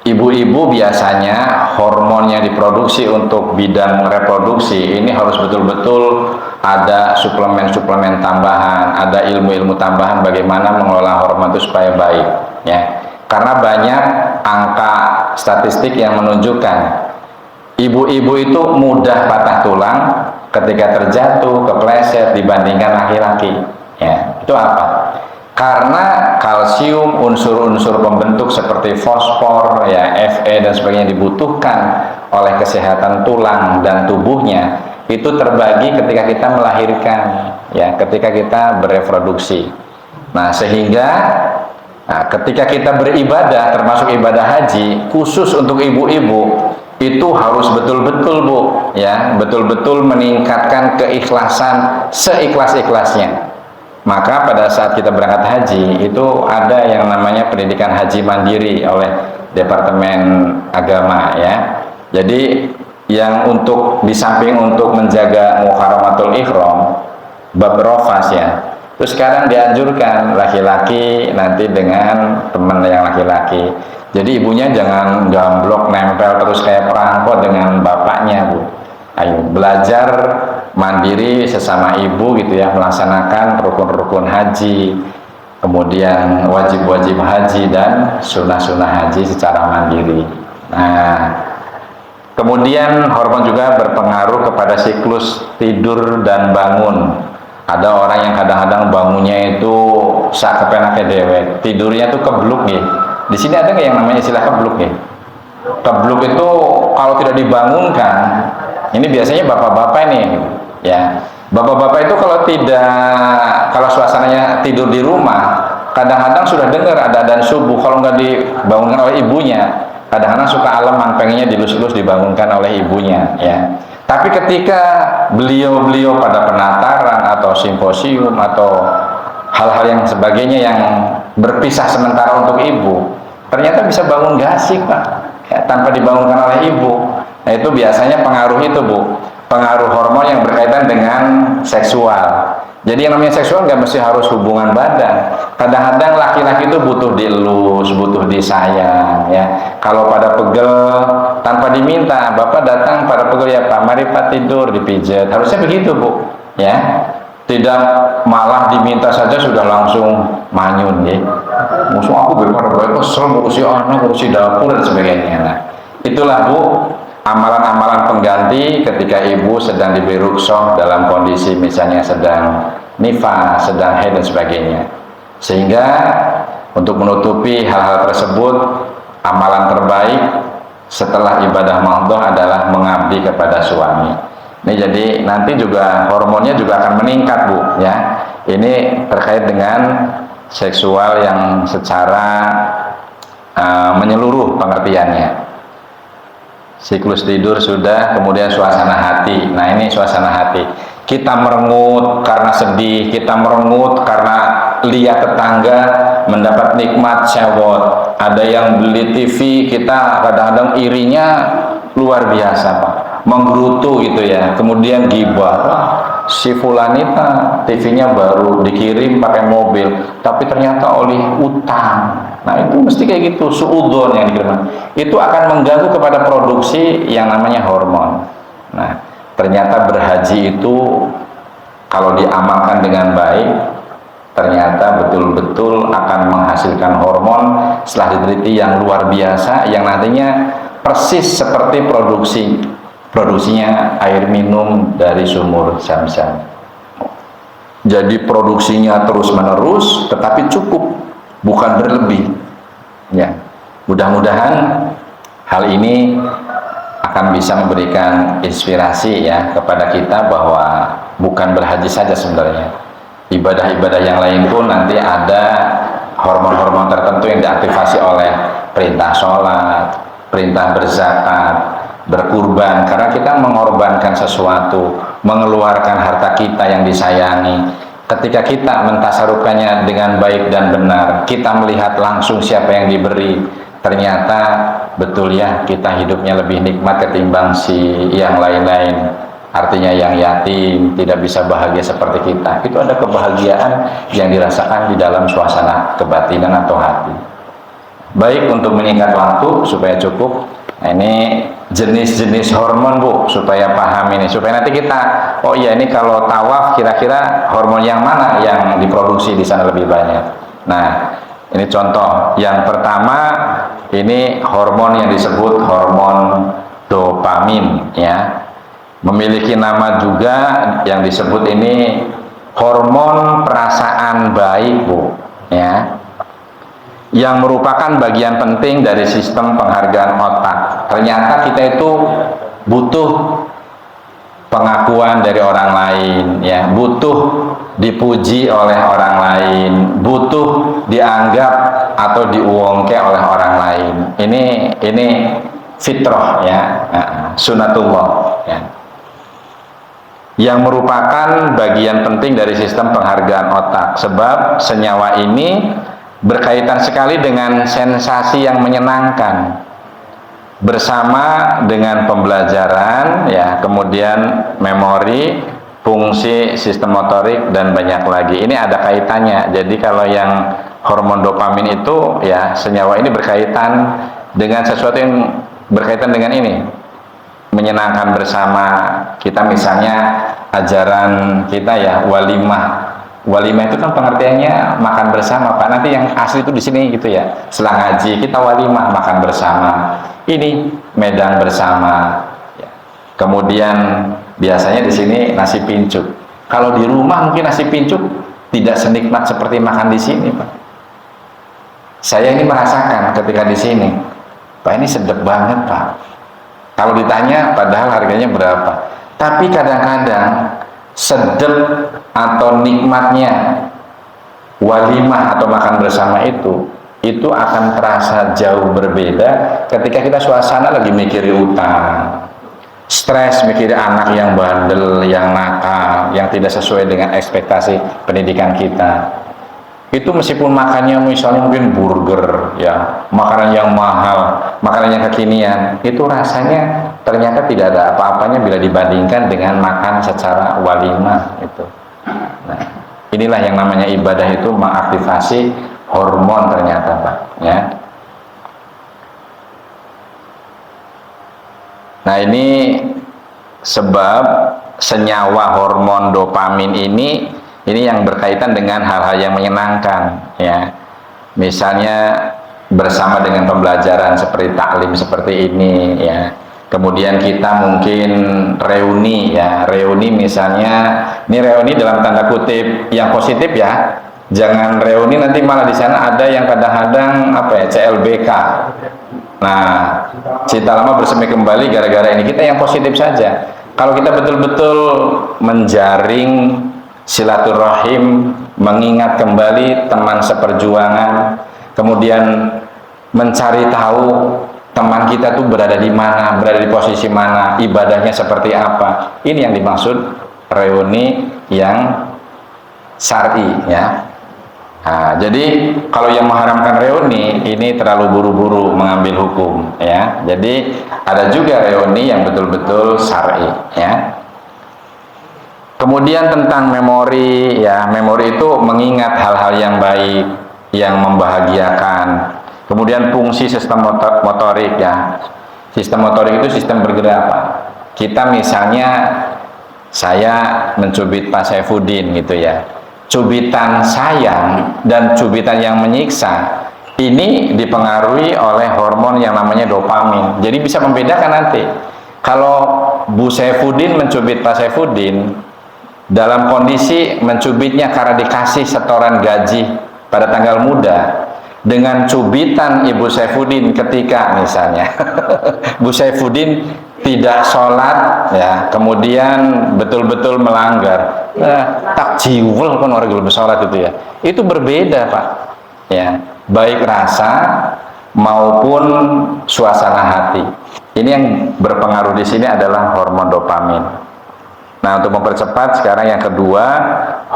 Speaker 2: Ibu-ibu biasanya hormon yang diproduksi untuk bidang reproduksi ini harus betul-betul ada suplemen-suplemen tambahan, ada ilmu-ilmu tambahan bagaimana mengelola hormon itu supaya baik ya. Karena banyak angka statistik yang menunjukkan ibu-ibu itu mudah patah tulang ketika terjatuh, kepleset dibandingkan laki-laki. Ya, itu apa? Karena kalsium, unsur-unsur pembentuk seperti fosfor, ya, Fe dan sebagainya dibutuhkan oleh kesehatan tulang dan tubuhnya itu terbagi ketika kita melahirkan, ya, ketika kita bereproduksi. Nah, sehingga ketika kita beribadah, termasuk ibadah haji, khusus untuk ibu-ibu itu harus betul-betul Bu, ya, betul-betul meningkatkan keikhlasan seikhlas-ikhlasnya. Maka pada saat kita berangkat haji itu ada yang namanya pendidikan haji mandiri oleh Departemen Agama ya. Jadi yang untuk di samping untuk menjaga muharramatul ihram, bab rofas ya. Terus sekarang dianjurkan laki-laki nanti dengan teman yang laki-laki. Jadi ibunya jangan gamblok nempel terus kayak perangkot dengan bapaknya Bu. Ayo belajar mandiri sesama ibu gitu ya, melaksanakan rukun-rukun haji, kemudian wajib-wajib haji dan sunnah-sunnah haji secara mandiri. Nah, kemudian hormon juga berpengaruh kepada siklus tidur dan bangun. Ada orang yang kadang-kadang bangunnya itu sak kepenake dewek, tidurnya tuh kebluk ya. Di sini ada nggak yang namanya istilah kebluk ya? Kebluk itu kalau tidak dibangunkan, ini biasanya bapak-bapak nih, ya. Bapak-bapak itu kalau suasananya tidur di rumah, kadang-kadang sudah dengar ada adzan subuh, kalau nggak dibangunkan oleh ibunya, kadang-kadang suka aleman, pengennya dilus-lus dibangunkan oleh ibunya, ya. Tapi ketika beliau-beliau pada penataran atau simposium atau hal-hal yang sebagainya yang berpisah sementara untuk ibu, ternyata bisa bangun gasik Pak, ya, tanpa dibangunkan oleh ibu. Nah itu biasanya pengaruh itu Bu, pengaruh hormon yang berkaitan dengan seksual. Jadi yang namanya seksual nggak mesti harus hubungan badan. Kadang-kadang laki-laki itu butuh dielus, butuh disayang ya. Kalau pada pegel tanpa diminta, bapak datang pada pegel, ya Pak, mari Pak tidur, dipijat. Harusnya begitu Bu ya. Tidak malah diminta saja sudah langsung manyun ya. Musuh aku benar-benar kesel ngurusi anak, ngurusi dapur dan sebagainya. Nah, itulah Bu amalan-amalan pengganti ketika ibu sedang diberi rukhsah dalam kondisi misalnya sedang nifas, sedang haid dan sebagainya. Sehingga untuk menutupi hal-hal tersebut, amalan terbaik setelah ibadah mahdoh adalah mengabdi kepada suami. Ini jadi nanti juga hormonnya juga akan meningkat Bu ya. Ini terkait dengan seksual yang secara menyeluruh pengertiannya. Siklus tidur sudah, kemudian suasana hati. Nah ini suasana hati. Kita merengut karena sedih, kita merengut karena lihat tetangga mendapat nikmat syahwat. Ada yang beli TV, kita kadang-kadang irinya luar biasa Pak, menggerutu gitu ya. Kemudian gibah, si fulanita TV-nya baru dikirim pakai mobil, tapi ternyata oleh utang. Nah itu mesti kayak gitu, suudzon yang dikirim. Itu akan mengganggu kepada produksi yang namanya hormon. Nah ternyata berhaji itu kalau diamalkan dengan baik, ternyata betul-betul akan menghasilkan hormon setelah diteliti yang luar biasa, yang nantinya persis seperti produksinya air minum dari sumur Zam-Zam. Jadi produksinya terus-menerus, tetapi cukup, bukan berlebih. Ya, mudah-mudahan hal ini akan bisa memberikan inspirasi ya kepada kita bahwa bukan berhaji saja sebenarnya. Ibadah-ibadah yang lain pun nanti ada hormon-hormon tertentu yang diaktifasi oleh perintah sholat, perintah berzakat, berkurban, karena kita mengorbankan sesuatu, mengeluarkan harta kita yang disayangi. Ketika kita mentasarufkannya dengan baik dan benar, kita melihat langsung siapa yang diberi, ternyata betul ya, kita hidupnya lebih nikmat ketimbang si yang lain-lain. Artinya yang yatim tidak bisa bahagia seperti kita. Itu ada kebahagiaan yang dirasakan di dalam suasana kebatinan atau hati. Baik, untuk menyingkat waktu supaya cukup, nah, ini jenis-jenis hormon Bu, supaya paham ini, supaya nanti kita, oh iya ini kalau tawaf kira-kira hormon yang mana yang diproduksi di sana lebih banyak. Nah, ini contoh. Yang pertama, ini hormon yang disebut hormon dopamin ya. Memiliki nama juga yang disebut ini hormon perasaan baik Bu ya, yang merupakan bagian penting dari sistem penghargaan otak. Ternyata kita itu butuh pengakuan dari orang lain ya, butuh dipuji oleh orang lain, butuh dianggap atau diuongke oleh orang lain. Ini fitrah ya, sunatullah ya, yang merupakan bagian penting dari sistem penghargaan otak. Sebab senyawa ini berkaitan sekali dengan sensasi yang menyenangkan bersama dengan pembelajaran ya, kemudian memori, fungsi sistem motorik, dan banyak lagi. Ini ada kaitannya. Jadi kalau yang hormon dopamin itu ya, senyawa ini berkaitan dengan sesuatu yang berkaitan dengan ini, menyenangkan bersama. Kita misalnya ajaran kita ya, walimah. Walimah itu kan pengertiannya makan bersama Pak. Nanti yang asli itu di sini gitu ya. Setelah ngaji kita walimah, makan bersama. Ini medan bersama. Ya. Kemudian biasanya di sini nasi pincuk. Kalau di rumah mungkin nasi pincuk tidak senikmat seperti makan di sini Pak. Saya ini merasakan ketika di sini, Pak ini sedap banget Pak. Kalau ditanya padahal harganya berapa. Tapi kadang-kadang sedep atau nikmatnya walimah atau makan bersama itu akan terasa jauh berbeda ketika kita suasana lagi mikirin utang, stres mikirin anak yang bandel, yang nakal, yang tidak sesuai dengan ekspektasi pendidikan kita. Itu meskipun makannya misalnya mungkin burger ya, makanan yang mahal, makanan yang kekinian, itu rasanya ternyata tidak ada apa-apanya bila dibandingkan dengan makan secara walimah itu. Nah, inilah yang namanya ibadah, itu mengaktifasi hormon ternyata Pak ya. Nah, ini sebab senyawa hormon dopamin ini yang berkaitan dengan hal-hal yang menyenangkan ya. Misalnya bersama dengan pembelajaran seperti taklim seperti ini ya. Kemudian kita mungkin reuni ya, reuni misalnya, ini reuni dalam tanda kutip yang positif ya. Jangan reuni nanti malah di sana ada yang kadang-kadang apa ya, CLBK. Nah, cinta lama bersemi kembali gara-gara ini. Kita yang positif saja. Kalau kita betul-betul menjaring silaturahim, mengingat kembali teman seperjuangan, kemudian mencari tahu teman kita tuh berada di mana, berada di posisi mana, ibadahnya seperti apa. Ini yang dimaksud reuni yang syar'i ya. Nah, jadi kalau yang mengharamkan reuni ini terlalu buru-buru mengambil hukum ya. Jadi ada juga reuni yang betul-betul syar'i ya. Kemudian tentang memori ya, memori itu mengingat hal-hal yang baik, yang membahagiakan. Kemudian fungsi sistem motorik ya. Sistem motorik itu sistem bergerak Pak. Kita misalnya saya mencubit Pak Saifuddin gitu ya, cubitan sayang dan cubitan yang menyiksa ini dipengaruhi oleh hormon yang namanya dopamin. Jadi bisa membedakan nanti kalau Bu Saifuddin mencubit Pak Saifuddin dalam kondisi mencubitnya karena dikasih setoran gaji pada tanggal muda, dengan cubitan Ibu Saifuddin ketika misalnya Bu Saifuddin tidak sholat ya, kemudian betul-betul melanggar, tak jiwel kan orang belum sholat itu ya, itu berbeda Pak ya, baik rasa maupun suasana hati. Ini yang berpengaruh di sini adalah hormon dopamin. Nah, untuk mempercepat sekarang yang kedua,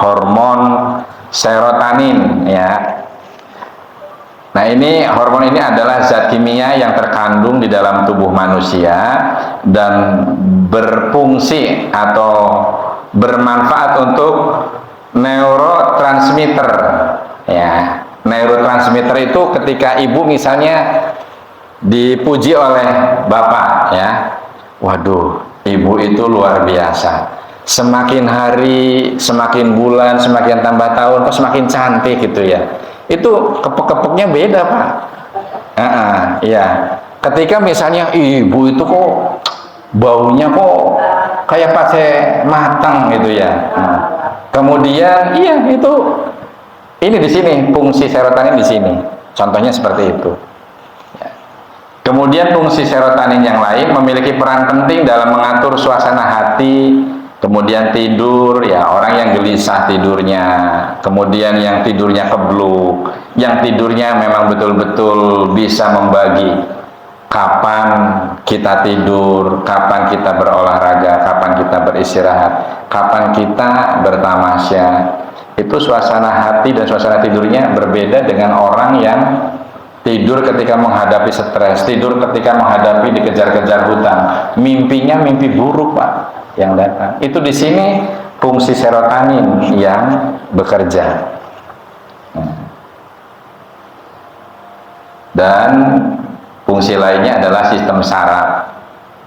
Speaker 2: hormon serotonin ya. Nah, ini hormon ini adalah zat kimia yang terkandung di dalam tubuh manusia dan berfungsi atau bermanfaat untuk neurotransmitter ya. Neurotransmitter itu ketika ibu misalnya dipuji oleh bapak ya, waduh, ibu itu luar biasa, semakin hari, semakin bulan, semakin tambah tahun kok semakin cantik gitu ya. Itu kepek-kepeknya beda Pak. Iya. Ketika misalnya ibu itu kok baunya kok kayak pakai matang gitu ya. Kemudian iya itu, ini di sini fungsi serotonin di sini. Contohnya seperti itu. Kemudian fungsi serotonin yang lain memiliki peran penting dalam mengatur suasana hati. Kemudian tidur, ya orang yang gelisah tidurnya, kemudian yang tidurnya kebluk, yang tidurnya memang betul-betul bisa membagi kapan kita tidur, kapan kita berolahraga, kapan kita beristirahat, kapan kita bertamasya. Itu suasana hati dan suasana tidurnya berbeda dengan orang yang tidur ketika menghadapi stres, tidur ketika menghadapi dikejar-kejar hutang, mimpinya mimpi buruk Pak yang datang. Itu di sini fungsi serotonin yang bekerja. Dan fungsi lainnya adalah sistem saraf.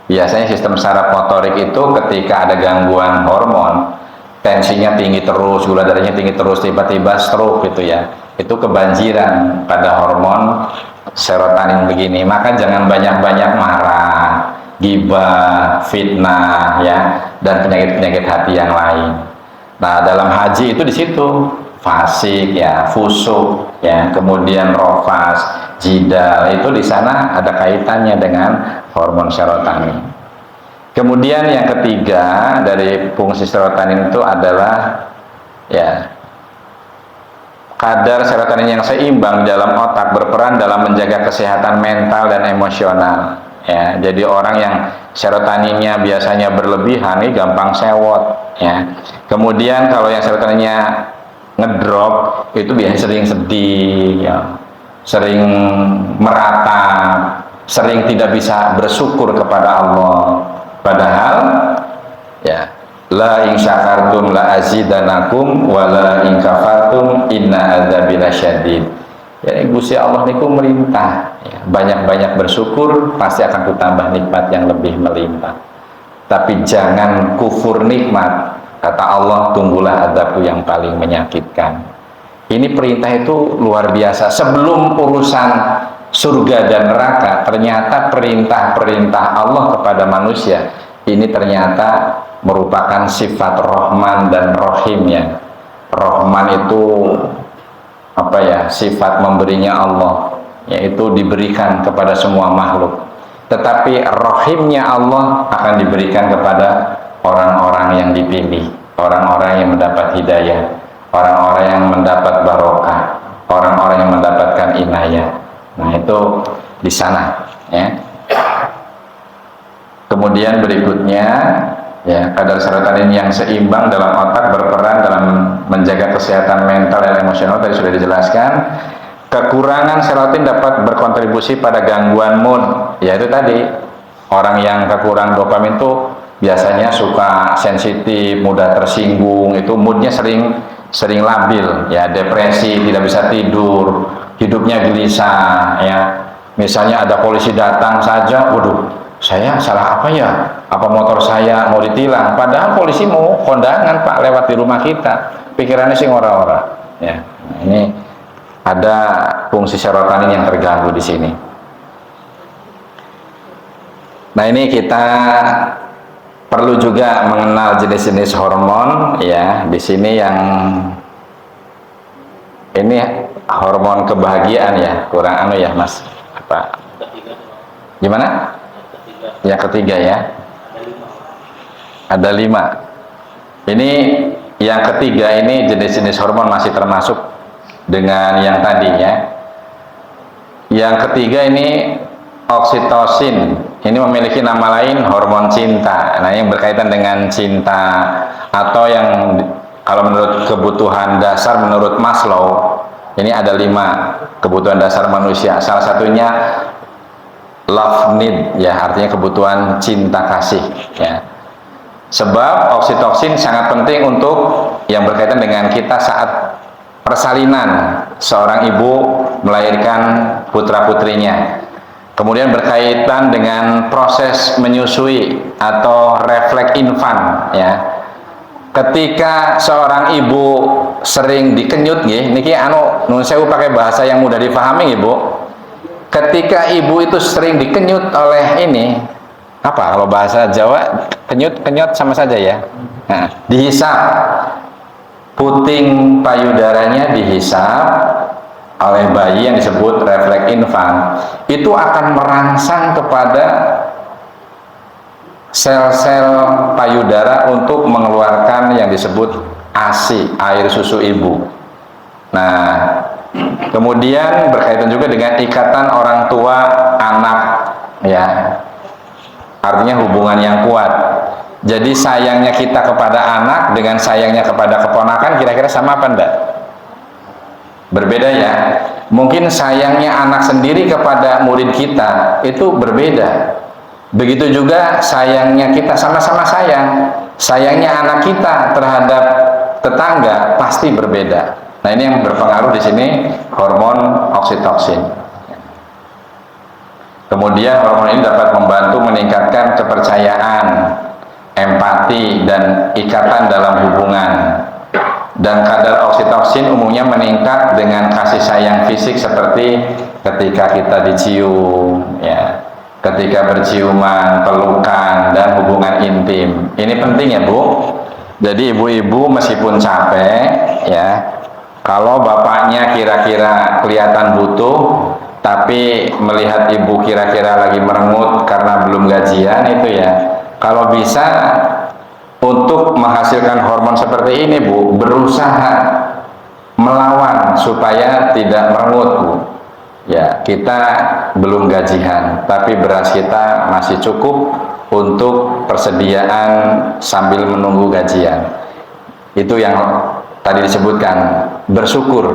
Speaker 2: Biasanya sistem saraf motorik itu ketika ada gangguan hormon, tensinya tinggi terus, gula darahnya tinggi terus, tiba-tiba stroke gitu ya, itu kebanjiran pada hormon serotonin begini. Maka jangan banyak-banyak marah, gibah, fitnah ya, dan penyakit-penyakit hati yang lain. Nah, dalam haji itu di situ fasik ya, fusuk ya, kemudian rofas, jidal, itu di sana ada kaitannya dengan hormon serotonin. Kemudian yang ketiga dari fungsi serotonin itu adalah ya, kadar serotonin yang seimbang dalam otak berperan dalam menjaga kesehatan mental dan emosional. Ya, jadi orang yang serotoninnya biasanya berlebihan ini gampang sewot ya. Kemudian kalau yang serotoninnya ngedrop itu biasanya sering sedih ya, sering meratap, sering tidak bisa bersyukur kepada Allah. Padahal ya, la in syakartum la azidanakum wa la in kafartum inna adzabi lasyadid. Jadi Gusti Allah niku merintah ya, banyak-banyak bersyukur pasti akan kutambah nikmat yang lebih melimpah. Tapi jangan kufur nikmat, kata Allah, tunggulah azabku yang paling menyakitkan. Ini perintah itu luar biasa. Sebelum urusan surga dan neraka, ternyata perintah-perintah Allah kepada manusia ini ternyata merupakan sifat Rahman dan Rahim ya. Rahman itu apa ya, sifat memberinya Allah, yaitu diberikan kepada semua makhluk. Tetapi rahimnya Allah akan diberikan kepada orang-orang yang dipilih, orang-orang yang mendapat hidayah, orang-orang yang mendapat barokah, orang-orang yang mendapatkan inayah. Nah, itu di sana ya. Kemudian berikutnya ya, kadar serotonin yang seimbang dalam otak berperan dalam menjaga kesehatan mental dan emosional, tadi sudah dijelaskan. Kekurangan serotonin dapat berkontribusi pada gangguan mood, yaitu tadi orang yang kekurangan dopamin itu biasanya suka sensitif, mudah tersinggung, itu moodnya sering labil ya, depresi, tidak bisa tidur, hidupnya gelisah ya. Misalnya ada polisi datang saja, waduh, saya salah apa ya? Apa motor saya mau ditilang? Padahal polisi mau kondangan Pak lewat di rumah kita. Pikirannya sih ora-ora. Ya, nah, ini ada fungsi serotonin yang terganggu di sini. Nah ini kita perlu juga mengenal jenis-jenis hormon ya. Di sini yang ini hormon kebahagiaan ya, kurang anu ya Mas. Apa? Gimana? Yang ketiga ya. Ada 5. Ini yang ketiga ini jenis-jenis hormon masih termasuk dengan yang tadi ya. Yang ketiga ini oksitosin. Ini memiliki nama lain hormon cinta. Nah, yang berkaitan dengan cinta atau yang kalau menurut kebutuhan dasar menurut Maslow, ini ada 5 kebutuhan dasar manusia. Salah satunya love need ya, artinya kebutuhan cinta kasih ya. Sebab oksitosin sangat penting untuk yang berkaitan dengan kita saat persalinan seorang ibu melahirkan putra-putrinya. Kemudian berkaitan dengan proses menyusui atau refleks infan ya. Ketika seorang ibu sering dikenyut nggih, niki anu nun sewu pakai bahasa yang mudah dipahami Ibu. Ketika ibu itu sering dikenyut oleh ini apa kalau bahasa Jawa kenyut sama saja ya. Nah, dihisap puting payudaranya dihisap oleh bayi yang disebut refleks infan, itu akan merangsang kepada sel-sel payudara untuk mengeluarkan yang disebut ASI, air susu ibu. Nah, kemudian berkaitan juga dengan ikatan orang tua anak ya, artinya hubungan yang kuat. Jadi sayangnya kita kepada anak dengan sayangnya kepada keponakan kira-kira sama apa enggak? Berbeda ya. Mungkin sayangnya anak sendiri kepada murid kita itu berbeda. Begitu juga sayangnya kita, sama-sama sayang. Sayangnya anak kita terhadap tetangga pasti berbeda. Nah, ini yang berpengaruh di sini hormon oksitosin. Kemudian hormon ini dapat membantu meningkatkan kepercayaan, empati dan ikatan dalam hubungan. Dan kadar oksitosin umumnya meningkat dengan kasih sayang fisik seperti ketika kita dicium ya, ketika berciuman, pelukan dan hubungan intim. Ini penting ya Bu. Jadi ibu-ibu meskipun capek ya, kalau bapaknya kira-kira kelihatan butuh tapi melihat ibu kira-kira lagi merengut karena belum gajian itu ya, kalau bisa untuk menghasilkan hormon seperti ini Bu, berusaha melawan supaya tidak merengut Bu. Ya, kita belum gajian, tapi beras kita masih cukup untuk persediaan sambil menunggu gajian. Itu yang tadi disebutkan, bersyukur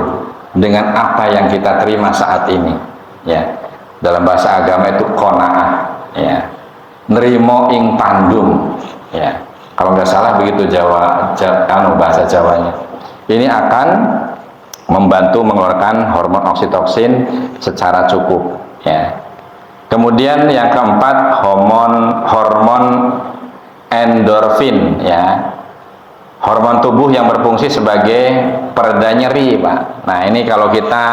Speaker 2: dengan apa yang kita terima saat ini. Ya, dalam bahasa agama itu qanaah. Ya, nerimo ing pandum. Ya. Kalau nggak salah begitu bahasa Jawanya. Ini akan membantu mengeluarkan hormon oksitosin secara cukup ya. Kemudian yang keempat hormon endorfin ya. Hormon tubuh yang berfungsi sebagai pereda nyeri Pak. Nah, ini kalau kita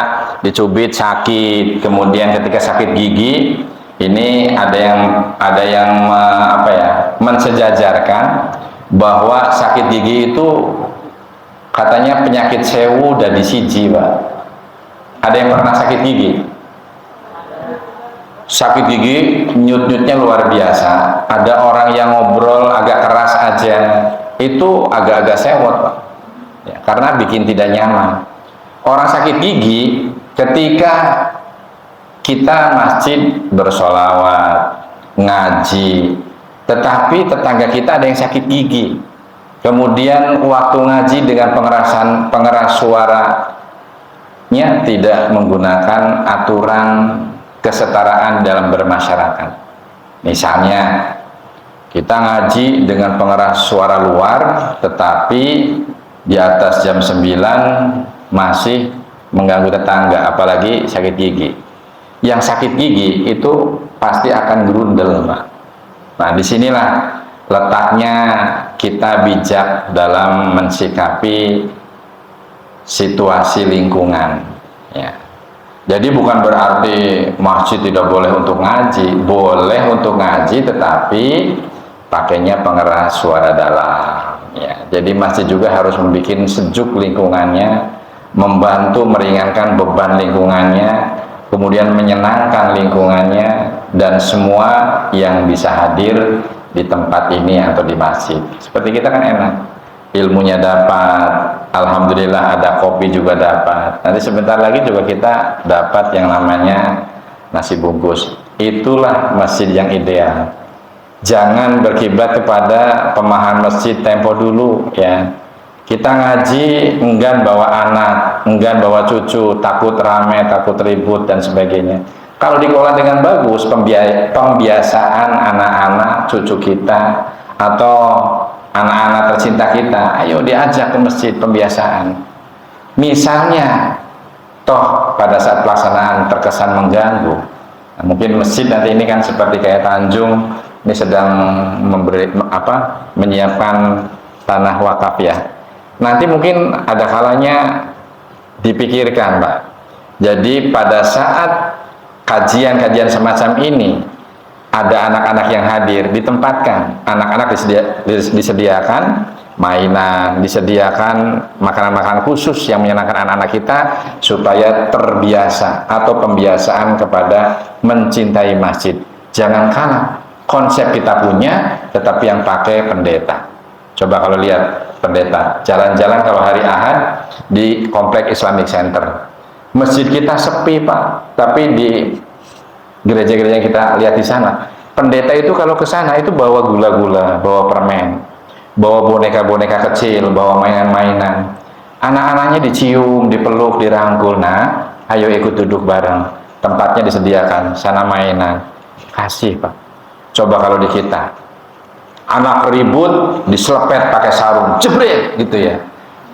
Speaker 2: dicubit sakit, kemudian ketika sakit gigi ini ada yang mensejajarkan bahwa sakit gigi itu katanya penyakit sewu dan disiji Pak. Ada yang pernah sakit gigi? Sakit gigi nyut-nyutnya luar biasa. Ada orang yang ngobrol agak keras aja itu agak-agak sewot Pak ya, karena bikin tidak nyaman. Orang sakit gigi ketika kita masjid bersolawat, ngaji, tetapi tetangga kita ada yang sakit gigi. Kemudian waktu ngaji dengan pengeras suaranya tidak menggunakan aturan kesetaraan dalam bermasyarakat. Misalnya kita ngaji dengan pengeras suara luar, tetapi di atas jam 9 masih mengganggu tetangga, apalagi sakit gigi. Yang sakit gigi itu pasti akan gerundel Pak. Nah, disinilah letaknya kita bijak dalam mensikapi situasi lingkungan. Ya. Jadi bukan berarti masjid tidak boleh untuk ngaji, boleh untuk ngaji, tetapi pakainya pengeras suara dalam. Ya. Jadi masjid juga harus membuat sejuk lingkungannya, membantu meringankan beban lingkungannya, kemudian menyenangkan lingkungannya, dan semua yang bisa hadir di tempat ini atau di masjid. Seperti kita kan enak, ilmunya dapat, alhamdulillah ada kopi juga dapat. Nanti sebentar lagi juga kita dapat yang namanya nasi bungkus. Itulah masjid yang ideal. Jangan berkiblat kepada pemahaman masjid tempo dulu ya. Kita ngaji enggan bawa anak, enggan bawa cucu, takut rame, takut ribut dan sebagainya. Kalau dikelola dengan bagus, pembiasaan anak-anak cucu kita atau anak-anak tercinta kita, ayo diajak ke masjid, pembiasaan. Misalnya, toh pada saat pelaksanaan terkesan mengganggu, nah, mungkin masjid nanti ini kan seperti kayak Tanjung, ini sedang menyiapkan tanah wakaf ya. Nanti mungkin ada kalanya dipikirkan, Pak. Jadi pada saat kajian-kajian semacam ini, ada anak-anak yang hadir, ditempatkan. Anak-anak disediakan mainan, disediakan makanan-makanan khusus yang menyenangkan anak-anak kita, supaya terbiasa atau pembiasaan kepada mencintai masjid. Jangan kalah, konsep kita punya, tetapi yang pakai pendeta. Coba kalau lihat pendeta, jalan-jalan kalau hari Ahad di Komplek Islamic Center. Masjid kita sepi, Pak, tapi di gereja-gereja yang kita lihat di sana, pendeta itu kalau ke sana itu bawa gula-gula, bawa permen, bawa boneka-boneka kecil, bawa mainan-mainan. Anak-anaknya dicium, dipeluk, dirangkul. Nah, ayo ikut duduk bareng. Tempatnya disediakan, sana mainan. Kasih, Pak. Coba kalau di kita, anak ribut, diselepet pakai sarung, jebret gitu ya.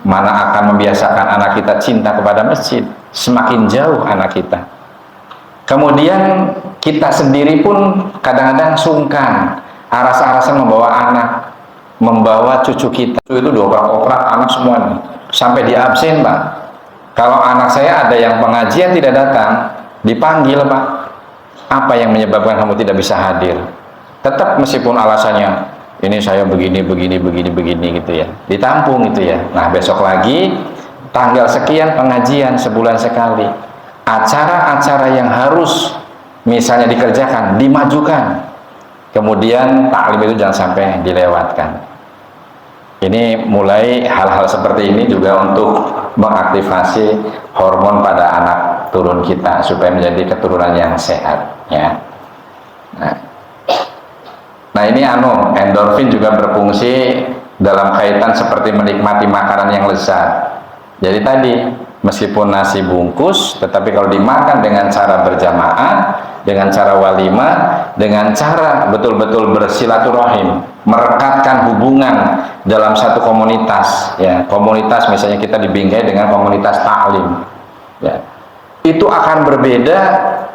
Speaker 2: Mana akan membiasakan anak kita cinta kepada masjid? Semakin jauh anak kita. Kemudian kita sendiri pun kadang-kadang sungkan, aras-arasan membawa anak, membawa cucu kita. Itu diopak-opak anak semua nih, sampai di absen, Pak. Kalau anak saya ada yang pengajian tidak datang, dipanggil, Pak. Apa yang menyebabkan kamu tidak bisa hadir? Tetap meskipun alasannya, ini saya begini gitu ya, ditampung gitu ya. Nah, besok lagi tanggal sekian pengajian, sebulan sekali. Acara-acara yang harus misalnya dikerjakan, dimajukan. Kemudian taklim itu jangan sampai dilewatkan. Ini mulai hal-hal seperti ini juga untuk mengaktifasi hormon pada anak turun kita supaya menjadi keturunan yang sehat ya. Nah ini endorfin juga berfungsi dalam kaitan seperti menikmati makanan yang lezat. Jadi tadi meskipun nasi bungkus, tetapi kalau dimakan dengan cara berjamaah, dengan cara walimah, dengan cara betul-betul bersilaturahim, merekatkan hubungan dalam satu komunitas ya. Komunitas misalnya kita dibingkai dengan komunitas taklim ya. Itu akan berbeda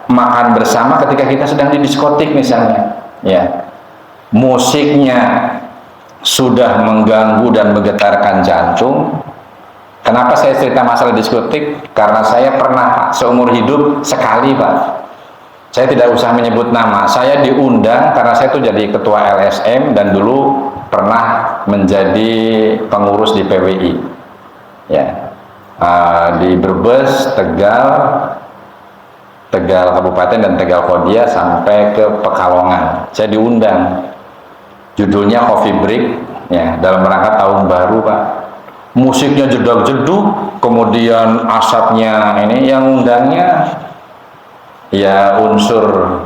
Speaker 2: makan bersama ketika kita sedang di diskotik misalnya ya. Musiknya sudah mengganggu dan menggetarkan jantung. Kenapa saya cerita masalah diskotik? Karena saya pernah seumur hidup sekali, Pak. Saya tidak usah menyebut nama. Saya diundang karena saya itu jadi ketua LSM dan dulu pernah menjadi pengurus di PWI. Ya, di Brebes, Tegal Kabupaten dan Tegal Kodia sampai ke Pekalongan. Saya diundang. Judulnya Coffee Break ya, dalam rangka tahun baru, Pak. Musiknya jedag-jedug, kemudian asapnya ini, yang undangnya ya unsur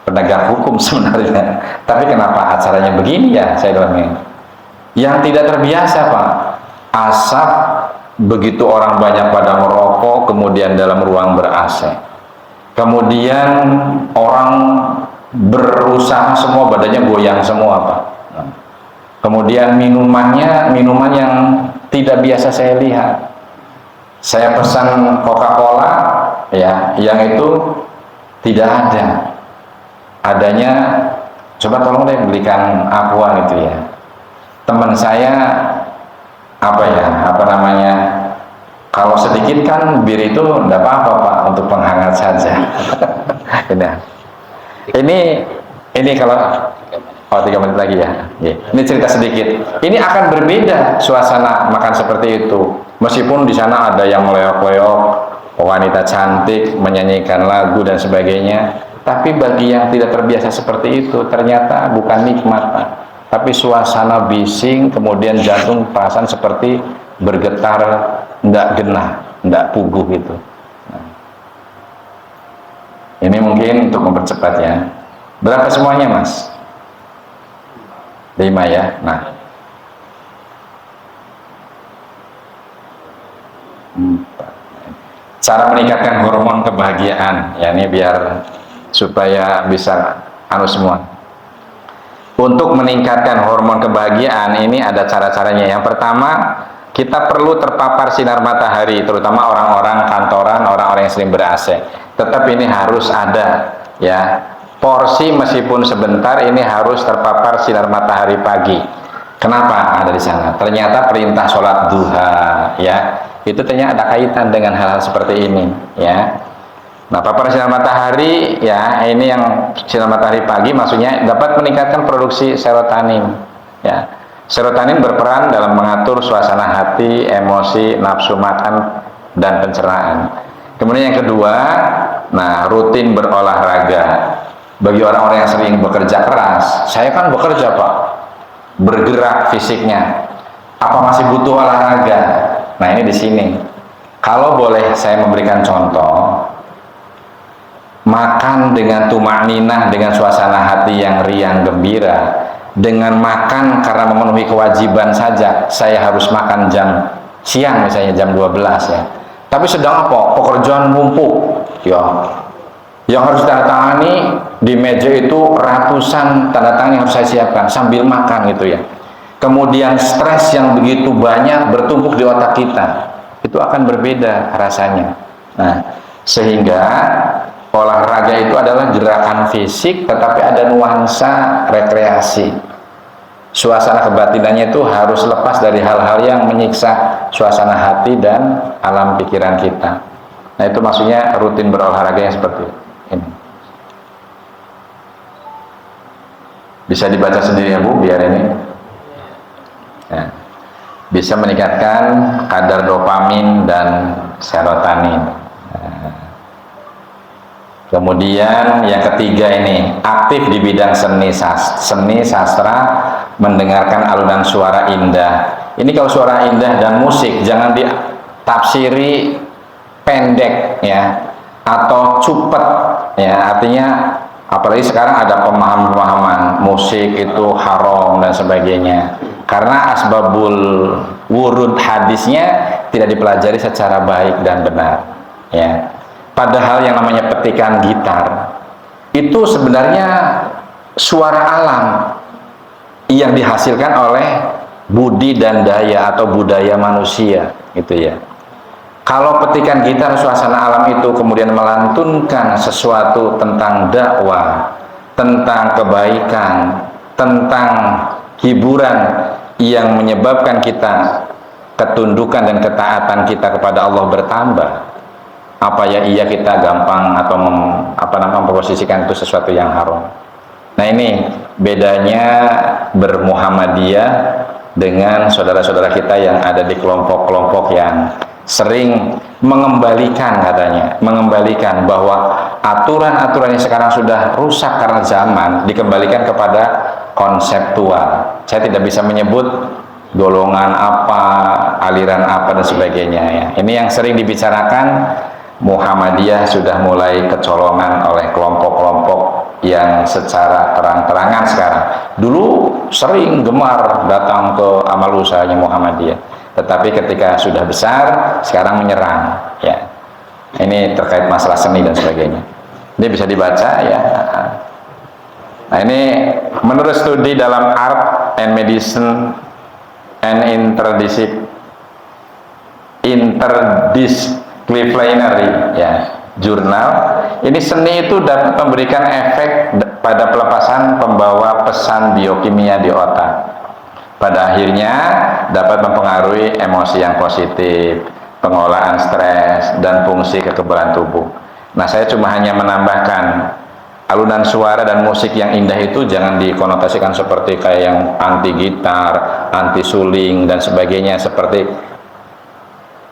Speaker 2: penegak hukum sebenarnya. Tapi kenapa acaranya begini ya, saya bilangnya. Yang tidak terbiasa, Pak. Asap begitu orang banyak pada merokok, kemudian dalam ruang ber-AC. Kemudian orang berusaha semua, badannya goyang semua, Pak. Kemudian minuman yang tidak biasa saya lihat. Saya pesan Coca-Cola ya, yang itu tidak ada. Adanya coba tolong deh belikan aqua gitu ya. Teman saya apa namanya, kalau sedikit kan bir itu enggak apa-apa Pak, untuk penghangat saja. ini kalau 3 menit lagi ya. Ini cerita sedikit. Ini akan berbeda suasana makan seperti itu. Meskipun di sana ada yang meleok-leok, wanita cantik menyanyikan lagu dan sebagainya, tapi bagi yang tidak terbiasa seperti itu ternyata bukan nikmat, Pak. Tapi suasana bising, kemudian jantung perasaan seperti bergetar, enggak genah, enggak puguh gitu. Nah, ini mungkin untuk mempercepat ya. Berapa semuanya, Mas? 5 ya. Nah, cara meningkatkan hormon kebahagiaan, ya ini biar supaya bisa semua. Untuk meningkatkan hormon kebahagiaan ini ada cara-caranya. Yang pertama, kita perlu terpapar sinar matahari, terutama orang-orang kantoran, orang-orang yang sering ber-AC. Tetap ini harus ada ya. Porsi meskipun sebentar ini harus terpapar sinar matahari pagi. Kenapa ada di sana? Ternyata perintah sholat duha ya, itu ternyata ada kaitan dengan hal-hal seperti ini ya. Nah, paparan sinar matahari ya, ini yang sinar matahari pagi maksudnya dapat meningkatkan produksi serotonin ya. Serotonin berperan dalam mengatur suasana hati, emosi, nafsu makan dan pencernaan. Kemudian yang kedua, nah, rutin berolahraga. Bagi orang-orang yang sering bekerja keras, saya kan bekerja Pak, bergerak fisiknya, apa masih butuh olahraga? Nah ini di sini, kalau boleh saya memberikan contoh, makan dengan tumakninah, dengan suasana hati yang riang gembira, dengan makan karena memenuhi kewajiban saja, saya harus makan jam siang misalnya jam 12 ya, tapi sedang apa? Pekerjaan numpuk ya, yang harus tanda tangani di meja itu ratusan tanda tangan yang harus saya siapkan sambil makan gitu ya. Kemudian stres yang begitu banyak bertumpuk di otak kita, itu akan berbeda rasanya. Nah, sehingga olahraga itu adalah gerakan fisik tetapi ada nuansa rekreasi. Suasana kebatinannya itu harus lepas dari hal-hal yang menyiksa suasana hati dan alam pikiran kita. Nah, itu maksudnya rutin berolahraga yang seperti ini. Bisa dibaca sendiri ya Bu, biar ini ya, bisa meningkatkan kadar dopamin dan serotonin. Kemudian yang ketiga ini, aktif di bidang seni sastra, mendengarkan alunan suara indah. Ini kalau suara indah dan musik jangan ditafsiri pendek ya, atau cupet ya, artinya apalagi sekarang ada pemahaman musik itu haram dan sebagainya, karena asbabul wurud hadisnya tidak dipelajari secara baik dan benar ya. Padahal yang namanya petikan gitar itu sebenarnya suara alam yang dihasilkan oleh budi dan daya atau budaya manusia gitu ya. Kalau petikan gitar suasana alam itu kemudian melantunkan sesuatu tentang dakwah, tentang kebaikan, tentang hiburan yang menyebabkan kita ketundukan dan ketaatan kita kepada Allah bertambah, apa ya iya kita gampang atau memposisikan itu sesuatu yang haram. Nah ini bedanya bermuhammadiyah dengan saudara-saudara kita yang ada di kelompok-kelompok yang sering mengembalikan, katanya mengembalikan bahwa aturan-aturan yang sekarang sudah rusak karena zaman dikembalikan kepada konseptual. Saya tidak bisa menyebut golongan apa, aliran apa dan sebagainya ya. Ini yang sering dibicarakan. Muhammadiyah sudah mulai kecolongan oleh kelompok-kelompok yang secara terang-terangan sekarang. Dulu sering gemar datang ke amal usahanya Muhammadiyah, tetapi ketika sudah besar sekarang menyerang ya. Ini terkait masalah seni dan sebagainya. Ini bisa dibaca ya. Nah ini menurut studi dalam Art and Medicine and interdisciplinary ya, jurnal. Ini seni itu dapat memberikan efek pada pelepasan pembawa pesan biokimia di otak. Pada akhirnya dapat mempengaruhi emosi yang positif, pengolahan stres, dan fungsi kekebalan tubuh. Nah, saya cuma hanya menambahkan alunan suara dan musik yang indah itu jangan dikonotasikan seperti kayak yang anti gitar, anti suling, dan sebagainya, seperti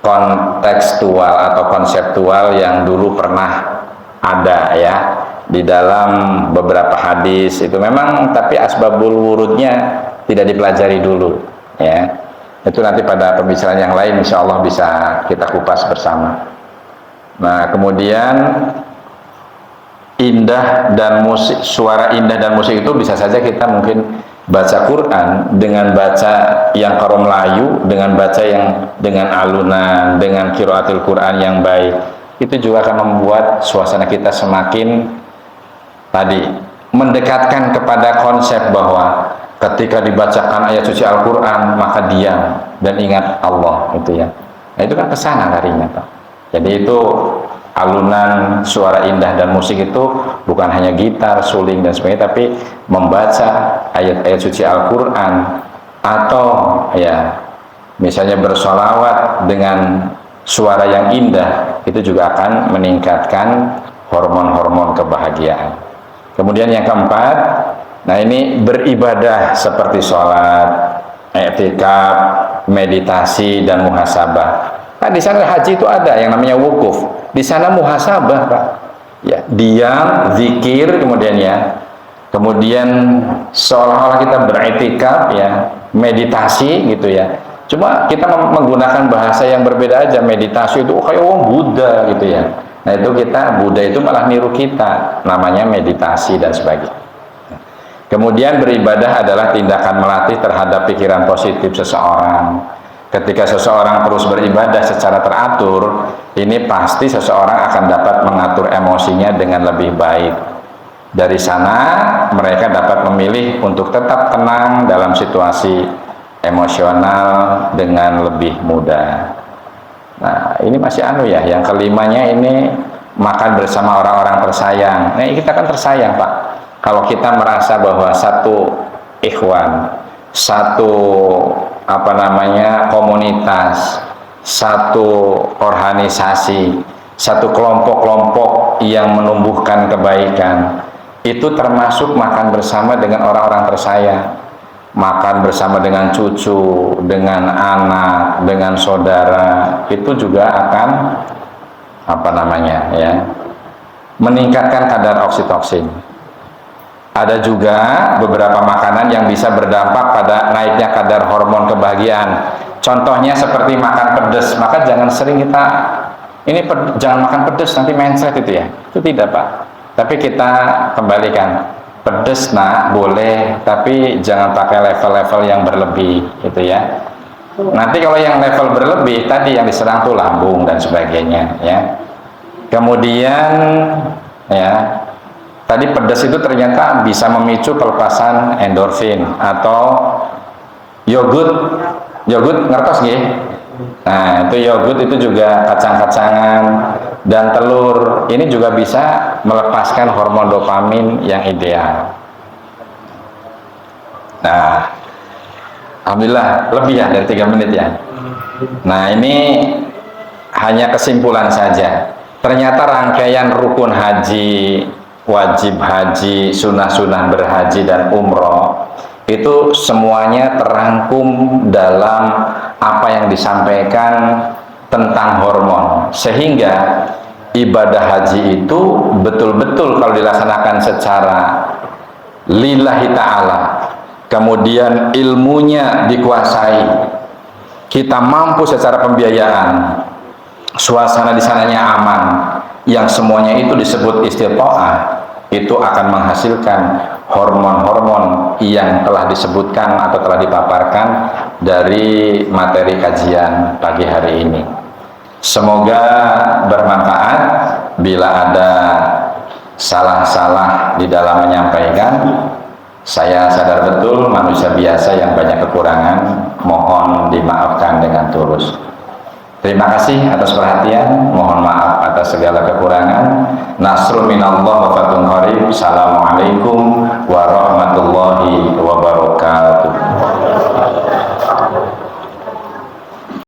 Speaker 2: kontekstual atau konseptual yang dulu pernah ada ya di dalam beberapa hadis itu memang, tapi asbabul wurudnya tidak dipelajari dulu ya. Itu nanti pada pembicaraan yang lain insya Allah bisa kita kupas bersama. Nah, kemudian indah dan musik, suara indah dan musik itu bisa saja kita mungkin baca Quran dengan baca yang karom layu, dengan baca yang dengan alunan, dengan qiraatul Quran yang baik, itu juga akan membuat suasana kita semakin tadi mendekatkan kepada konsep bahwa ketika dibacakan ayat suci Al-Quran maka diam dan ingat Allah, gitu ya. Nah, itu kan kesana larinya, Pak. Jadi itu alunan suara indah dan musik itu bukan hanya gitar, suling dan sebagainya, tapi membaca ayat-ayat suci Al-Quran atau ya misalnya bersolawat dengan suara yang indah, itu juga akan meningkatkan hormon-hormon kebahagiaan. Kemudian yang keempat, nah ini beribadah seperti sholat, i'tikaf, meditasi dan muhasabah. Nah, di sana haji itu ada yang namanya wukuf. Di sana muhasabah, Pak. Ya, diam, zikir, kemudian ya. Kemudian seolah-olah kita beriktikaf ya, meditasi gitu ya. Cuma kita menggunakan bahasa yang berbeda aja. Meditasi itu kayak orang Buddha gitu ya. Nah, itu kita Buddha itu malah niru kita. Namanya meditasi dan sebagainya. Kemudian beribadah adalah tindakan melatih terhadap pikiran positif seseorang. Ketika seseorang terus beribadah secara teratur, ini pasti seseorang akan dapat mengatur emosinya dengan lebih baik. Dari sana mereka dapat memilih untuk tetap tenang dalam situasi emosional dengan lebih mudah. Nah, ini masih ya. Yang kelimanya ini makan bersama orang-orang tersayang. Nah, kita kan tersayang, Pak. Kalau kita merasa bahwa satu ikhwan, satu komunitas, satu organisasi, satu kelompok-kelompok yang menumbuhkan kebaikan, itu termasuk makan bersama dengan orang-orang tersayang, makan bersama dengan cucu, dengan anak, dengan saudara, itu juga akan meningkatkan kadar oksitoksin. Ada juga beberapa makanan yang bisa berdampak pada naiknya kadar hormon kebahagiaan. Contohnya seperti makan pedas. Maka jangan sering jangan makan pedas nanti mindset itu ya. Itu tidak, Pak. Tapi kita kembalikan. Pedas boleh, tapi jangan pakai level-level yang berlebih gitu ya. Nanti kalau yang level berlebih tadi yang diserang tuh lambung dan sebagainya ya. Kemudian ya, tadi pedas itu ternyata bisa memicu pelepasan endorfin atau yogurt ngertos nggih? Nah, itu yogurt itu juga kacang-kacangan dan telur ini juga bisa melepaskan hormon dopamin yang ideal. Nah, alhamdulillah lebih ya dari 3 menit ya. Nah, ini hanya kesimpulan saja. Ternyata rangkaian rukun haji, wajib haji, sunnah-sunnah berhaji dan umroh itu semuanya terangkum dalam apa yang disampaikan tentang hormon, sehingga ibadah haji itu betul-betul kalau dilaksanakan secara lillahi ta'ala, kemudian ilmunya dikuasai, kita mampu secara pembiayaan, suasana di sananya aman, yang semuanya itu disebut istiqoah, itu akan menghasilkan hormon-hormon yang telah disebutkan atau telah dipaparkan dari materi kajian pagi hari ini. Semoga bermanfaat. Bila ada salah-salah di dalam menyampaikan, saya sadar betul manusia biasa yang banyak kekurangan, mohon dimaafkan dengan tulus. Terima kasih atas perhatian, mohon maaf atas segala kekurangan. Nasrun minallah wa fathun qarib. Assalamualaikum warahmatullahi wabarakatuh.